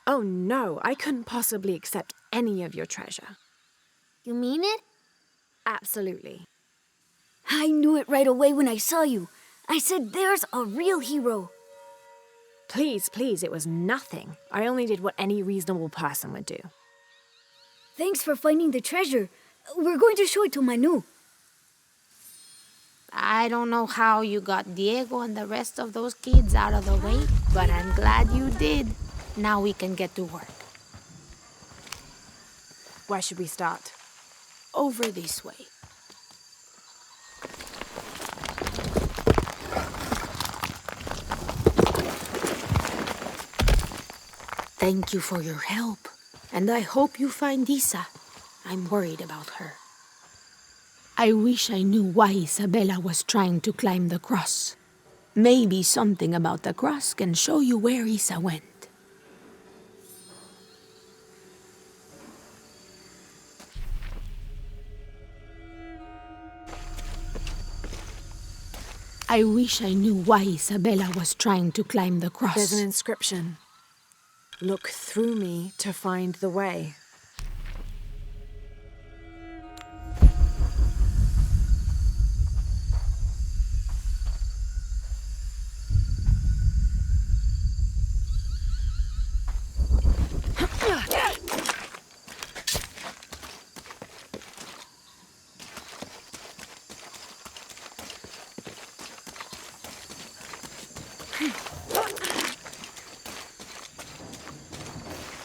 Oh no, I couldn't possibly accept any of your treasure. You mean it? Absolutely. I knew it right away when I saw you. I said there's a real hero. Please, please, it was nothing. I only did what any reasonable person would do. Thanks for finding the treasure. We're going to show it to Manu. I don't know how you got Diego and the rest of those kids out of the way, but I'm glad you did. Now we can get to work. Where should we start? Over this way. Thank you for your help, and I hope you find Isa. I'm worried about her. I wish I knew why Isabella was trying to climb the cross. Maybe something about the cross can show you where Isa went. I wish I knew why Isabella was trying to climb the cross. There's an inscription. Look through me to find the way.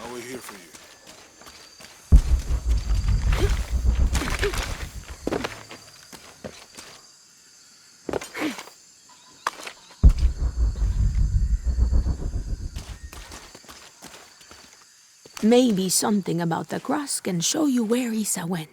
Always here for you. Maybe something about the cross can show you where Isa went.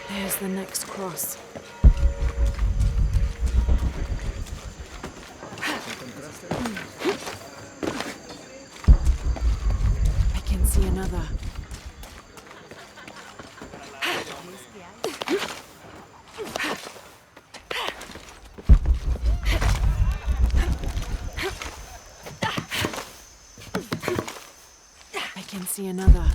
There's the next cross. I can see another. I can see another.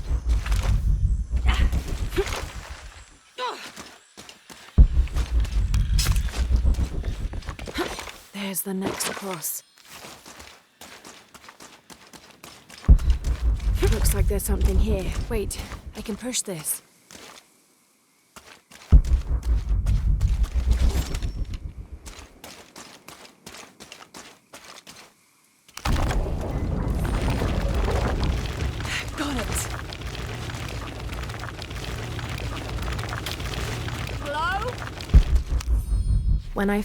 There's the next cross. Looks like there's something here. Wait, I can push this. Got it. Hello? When I...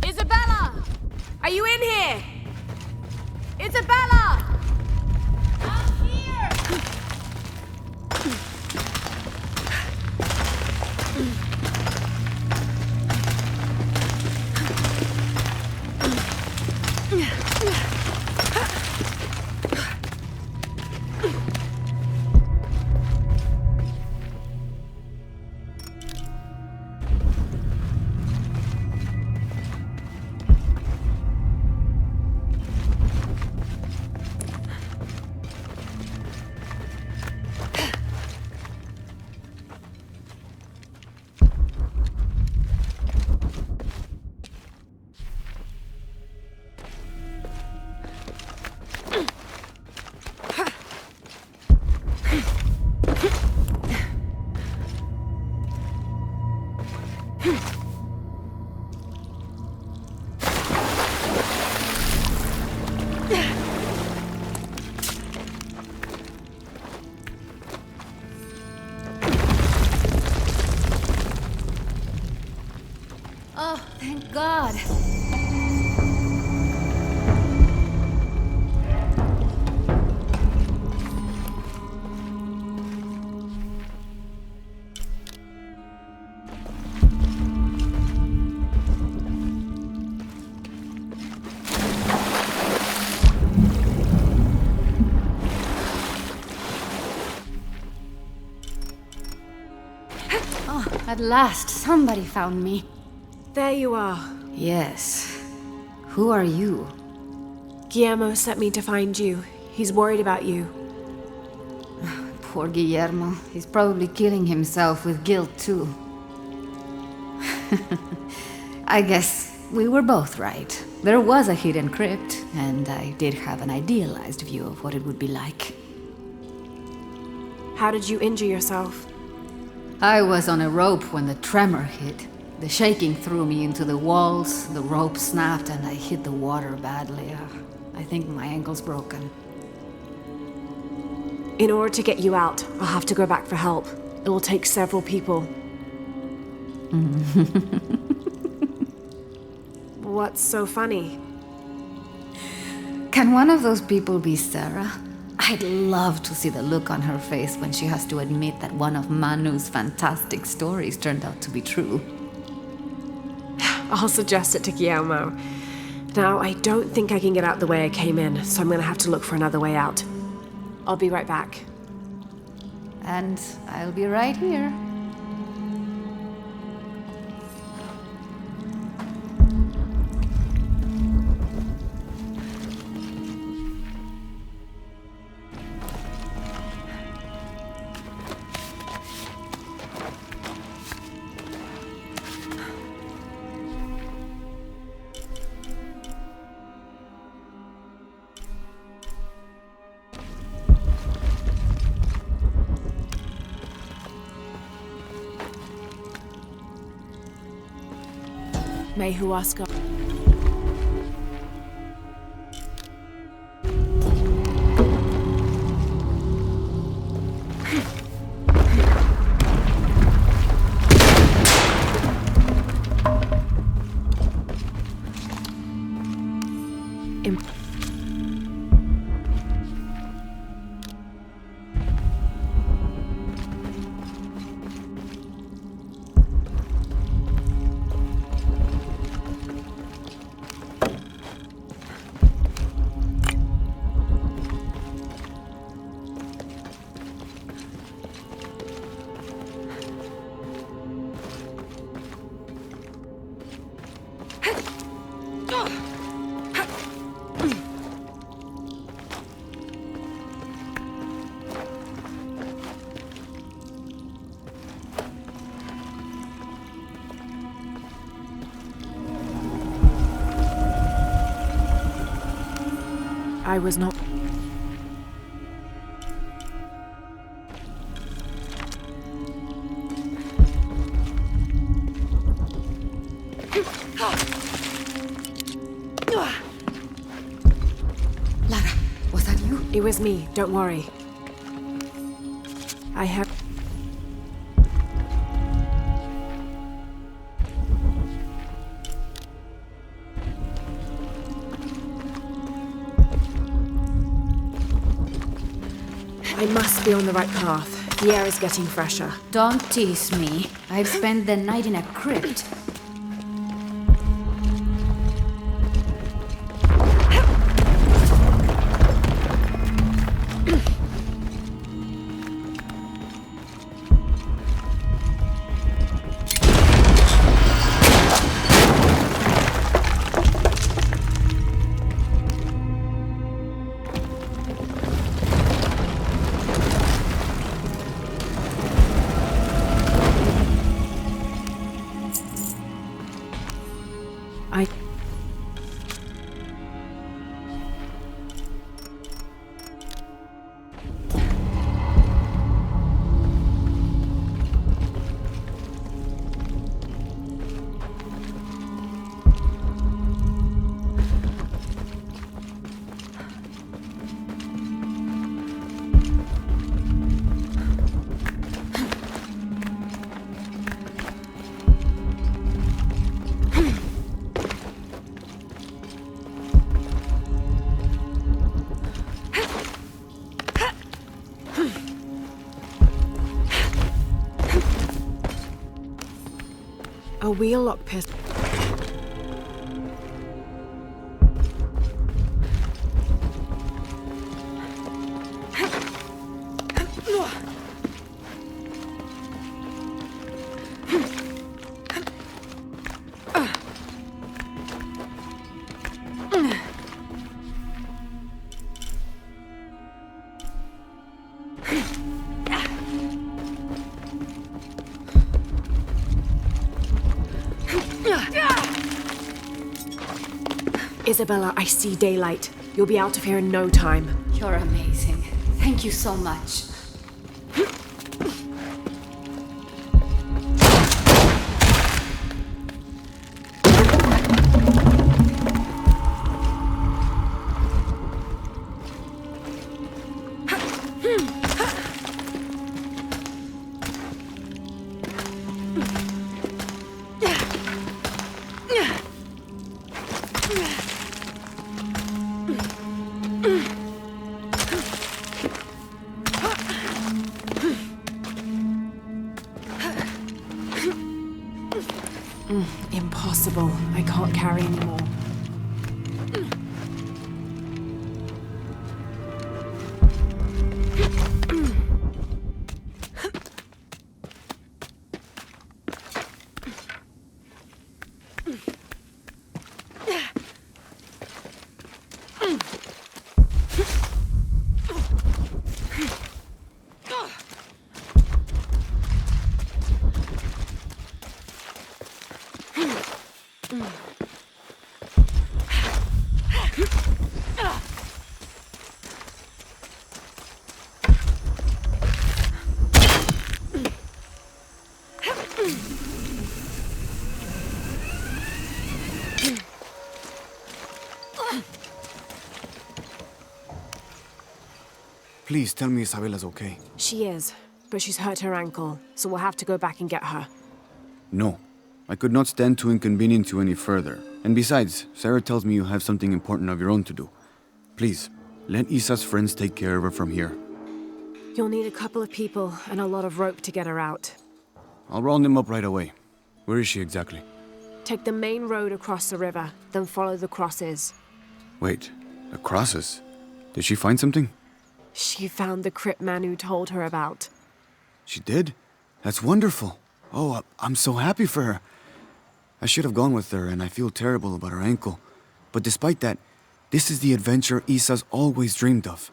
Isabella! Are you in here? Isabella! I'm here! Oh, thank God. Oh, at last, somebody found me. There you are. Yes. Who are you? Guillermo sent me to find you. He's worried about you. Poor Guillermo. He's probably killing himself with guilt, too. I guess we were both right. There was a hidden crypt, and I did have an idealized view of what it would be like. How did you injure yourself? I was on a rope when the tremor hit. The shaking threw me into the walls, the rope snapped, and I hit the water badly. I think my ankle's broken. In order to get you out, I'll have to go back for help. It will take several people. What's so funny? Can one of those people be Sarah? I'd love to see the look on her face when she has to admit that one of Manu's fantastic stories turned out to be true. I'll suggest it to Guillermo. Now, I don't think I can get out the way I came in, so I'm gonna have to look for another way out. I'll be right back. And I'll be right here. May Huasca. I was not... Lara, was that you? It was me, don't worry. I have... I must be on the right path. The air is getting fresher. Don't tease me. I've spent the night in a crypt. A wheel lock pistol. Isabella, I see daylight. You'll be out of here in no time. You're amazing. Thank you so much. Impossible. I can't carry anymore. Please tell me Isabella's okay. She is, but she's hurt her ankle, so we'll have to go back and get her. No. I could not stand to inconvenience you any further. And besides, Sarah tells me you have something important of your own to do. Please, let Isa's friends take care of her from here. You'll need a couple of people and a lot of rope to get her out. I'll round them up right away. Where is she exactly? Take the main road across the river, then follow the crosses. Wait, the crosses? Did she find something? She found the crypt Manu told her about. She did? That's wonderful. Oh, I'm so happy for her. I should have gone with her, and I feel terrible about her ankle. But despite that, this is the adventure Isa's always dreamed of.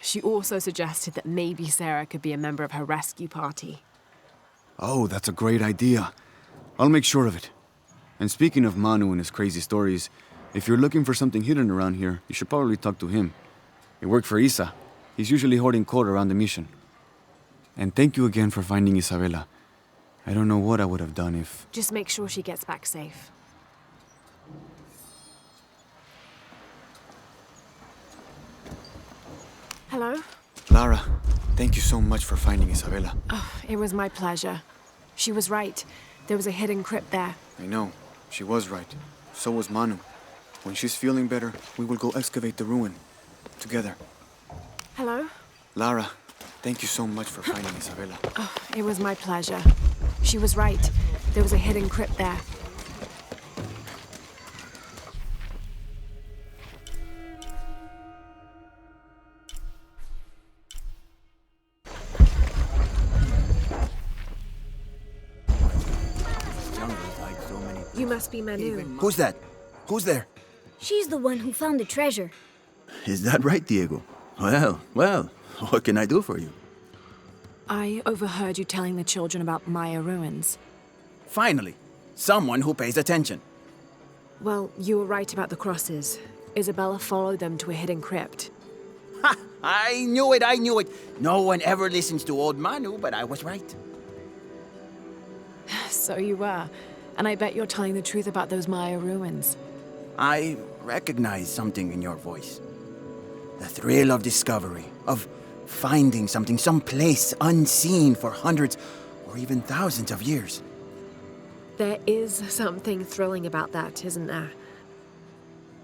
She also suggested that maybe Sarah could be a member of her rescue party. Oh, that's a great idea. I'll make sure of it. And speaking of Manu and his crazy stories, If you're looking for something hidden around here, you should probably talk to him. It worked for Isa. He's usually hoarding code around the mission. And thank you again for finding Isabela. I don't know what I would have done if... Just make sure she gets back safe. Hello? Lara, thank you so much for finding Isabela. Oh, it was my pleasure. She was right. There was a hidden crypt there. I know. She was right. So was Manu. When she's feeling better, we will go excavate the ruin. Together. Hello? Lara, thank you so much for finding Isabela. Oh, it was my pleasure. She was right. There was a hidden crypt there. You must be Manu. Who's that? Who's there? She's the one who found the treasure. Is that right, Diego? Well, what can I do for you? I overheard you telling the children about Maya ruins. Finally, someone who pays attention. Well, you were right about the crosses. Isabella followed them to a hidden crypt. Ha! I knew it! No one ever listens to old Manu, but I was right. So you were. And I bet you're telling the truth about those Maya ruins. I recognize something in your voice. The thrill of discovery, of finding something someplace unseen for hundreds or even thousands of years. There is something thrilling about that, isn't there?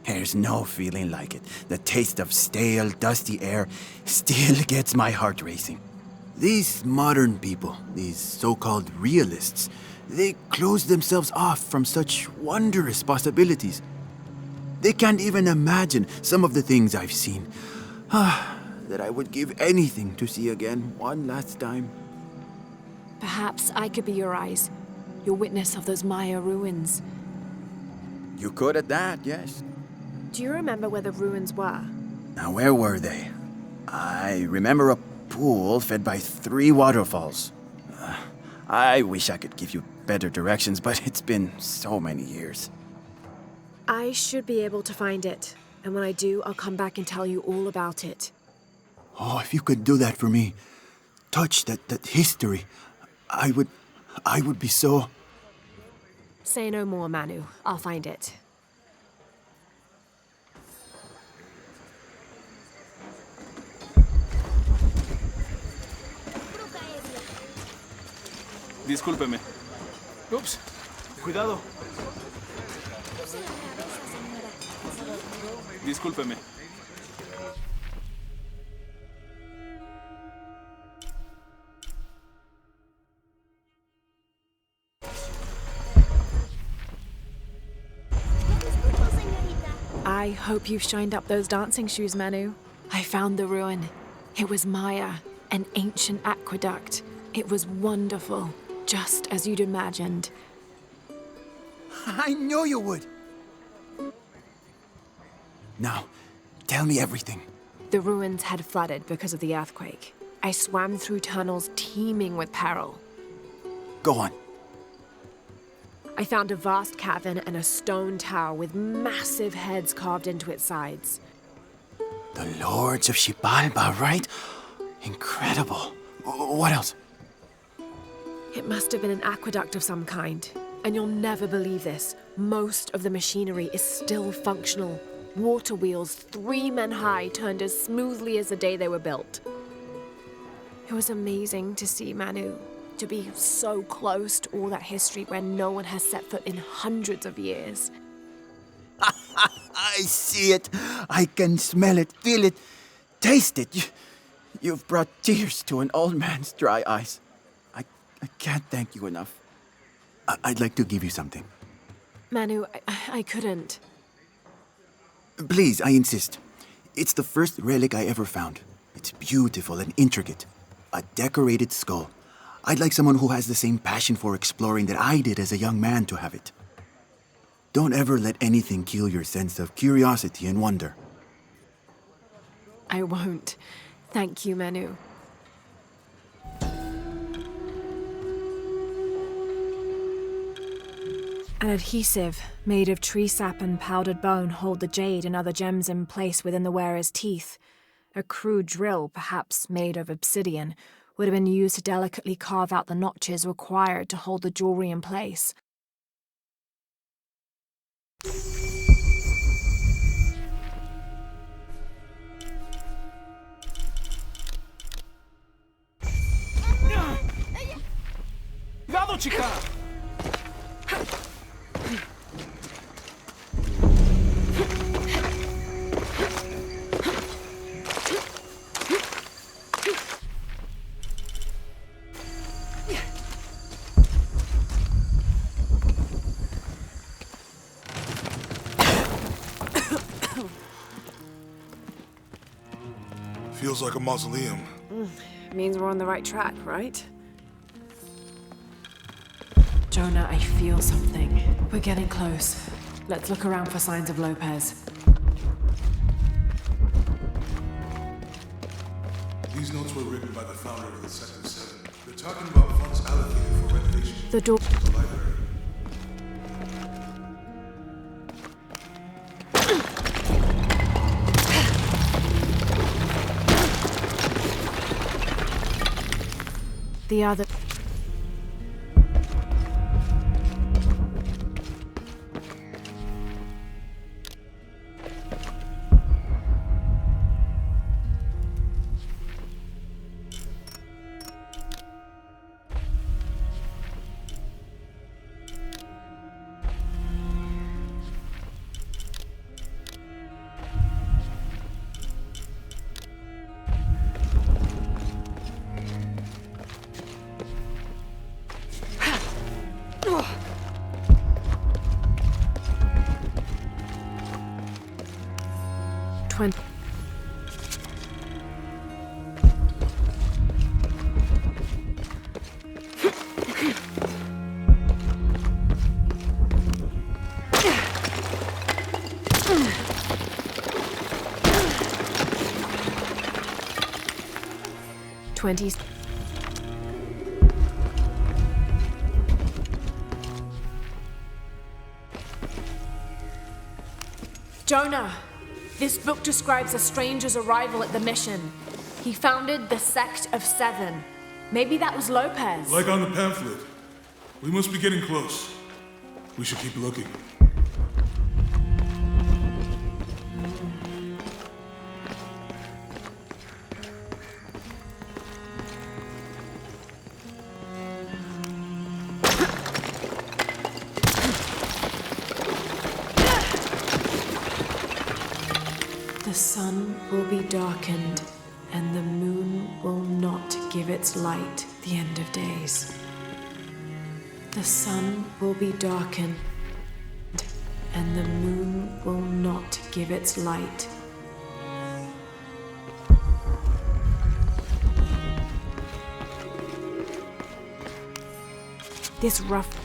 There's no feeling like it. The taste of stale, dusty air still gets my heart racing. These modern people, these so-called realists, they close themselves off from such wondrous possibilities. They can't even imagine some of the things I've seen. That I would give anything to see again one last time. Perhaps I could be your eyes, your witness of those Maya ruins. You could at that, yes. Do you remember where the ruins were? Now, where were they? I remember a pool fed by 3 waterfalls. I wish I could give you better directions, but it's been so many years. I should be able to find it. And when I do, I'll come back and tell you all about it. Oh, if you could do that for me. Touch that history. I would be so... Say no more, Manu. I'll find it. Discúlpeme. Ups. Cuidado. Discúlpeme. I hope you've shined up those dancing shoes, Manu. I found the ruin. It was Maya, an ancient aqueduct. It was wonderful, just as you'd imagined. I knew you would! Now, tell me everything. The ruins had flooded because of the earthquake. I swam through tunnels teeming with peril. Go on. I found a vast cavern and a stone tower with massive heads carved into its sides. The Lords of Xibalba, right? Incredible. What else? It must have been an aqueduct of some kind. And you'll never believe this. Most of the machinery is still functional. Water wheels 3 men high turned as smoothly as the day they were built. It was amazing to see, Manu. To be so close to all that history where no one has set foot in hundreds of years. I see it. I can smell it, feel it, taste it. You've brought tears to an old man's dry eyes. I can't thank you enough. I'd like to give you something. Manu, I couldn't. Please, I insist. It's the first relic I ever found. It's beautiful and intricate. A decorated skull. I'd like someone who has the same passion for exploring that I did as a young man to have it. Don't ever let anything kill your sense of curiosity and wonder. I won't. Thank you, Manu. An adhesive made of tree sap and powdered bone hold the jade and other gems in place within the wearer's teeth. A crude drill, perhaps made of obsidian, would have been used to delicately carve out the notches required to hold the jewelry in place. ¡Cuidado, chica! Feels like a mausoleum. Means we're on the right track, right? Jonah, I feel something. We're getting close. Let's look around for signs of Lopez. These notes were written by the founder of the Sector 7. They're talking about funds allocated for renovation. The door. The library. The other. Twenties. Jonah! This book describes a stranger's arrival at the mission. He founded the Sect of Seven. Maybe that was Lopez. Like on the pamphlet. We must be getting close. We should keep looking. The sun will be darkened, and the moon will not give its light the end of days. The sun will be darkened, and the moon will not give its light. This rough...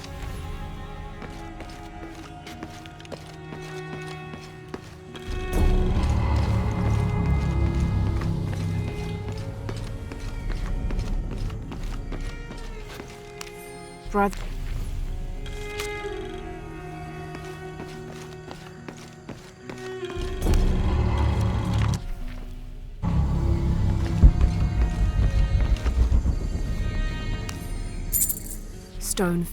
brother... Stone...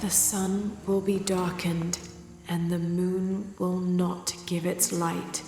The sun will be darkened, and the moon will not give its light.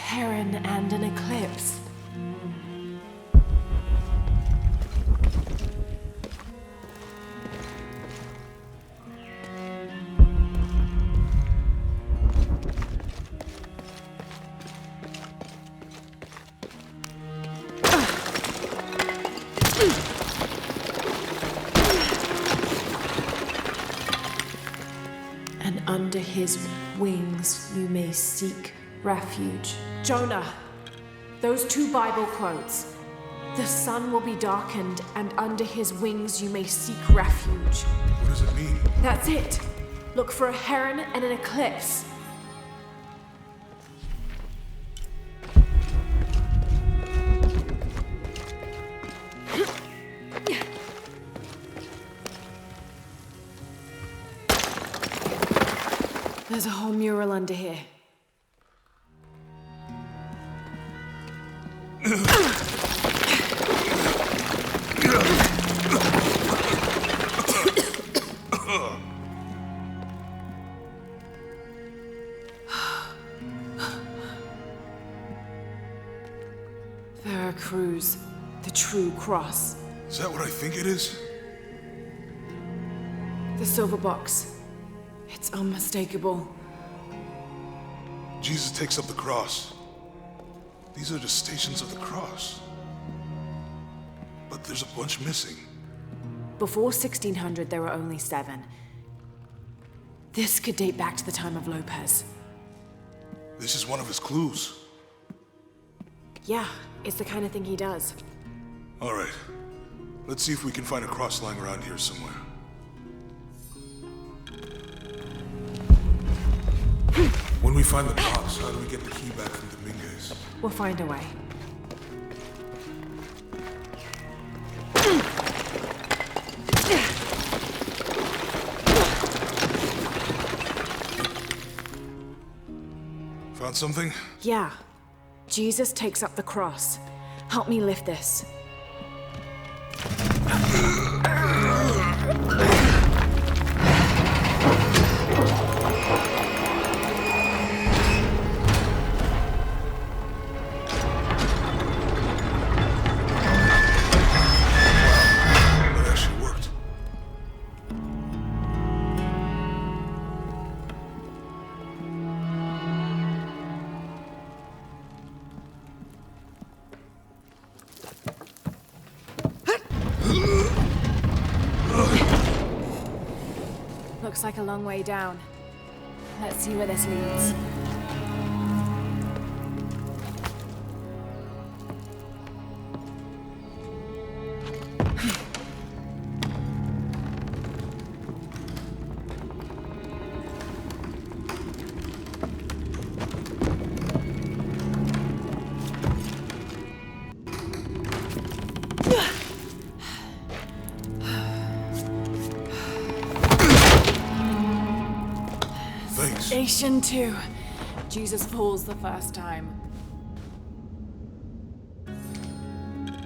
Heron and an eclipse. And under his wings you may seek refuge. Jonah, those 2 Bible quotes. The sun will be darkened, and under his wings you may seek refuge. What does it mean? That's it. Look for a heron and an eclipse. There's a whole mural under here. Veracruz, the true cross. Is that what I think it is? The silver box. It's unmistakable. Jesus takes up the cross. These are the stations of the cross. But there's a bunch missing. Before 1600, there were only 7. This could date back to the time of Lopez. This is one of his clues. Yeah, it's the kind of thing he does. All right. Let's see if we can find a cross lying around here somewhere. When we find the cross, how do we get the key back from Dominguez? We'll find a way. Found something? Yeah. Jesus takes up the cross. Help me lift this. Looks like a long way down. Let's see where this leads. Station 2. Jesus falls the first time.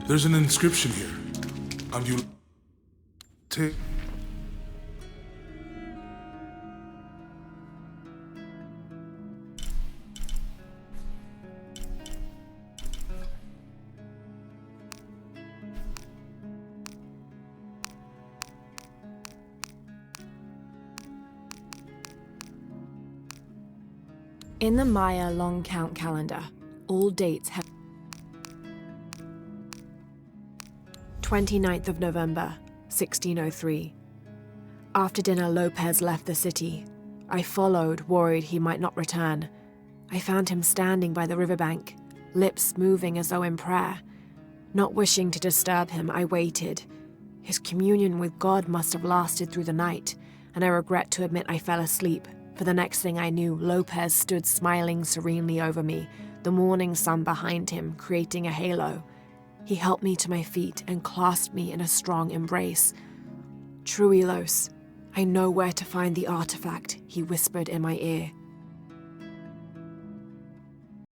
There's an inscription here. Take. In the Maya long count calendar, all dates have 29th of November, 1603. After dinner, Lopez left the city. I followed, worried he might not return. I found him standing by the riverbank, lips moving as though in prayer. Not wishing to disturb him, I waited. His communion with God must have lasted through the night, and I regret to admit I fell asleep. For the next thing I knew, Lopez stood smiling serenely over me, the morning sun behind him, creating a halo. He helped me to my feet and clasped me in a strong embrace. Truilos, I know where to find the artifact, he whispered in my ear.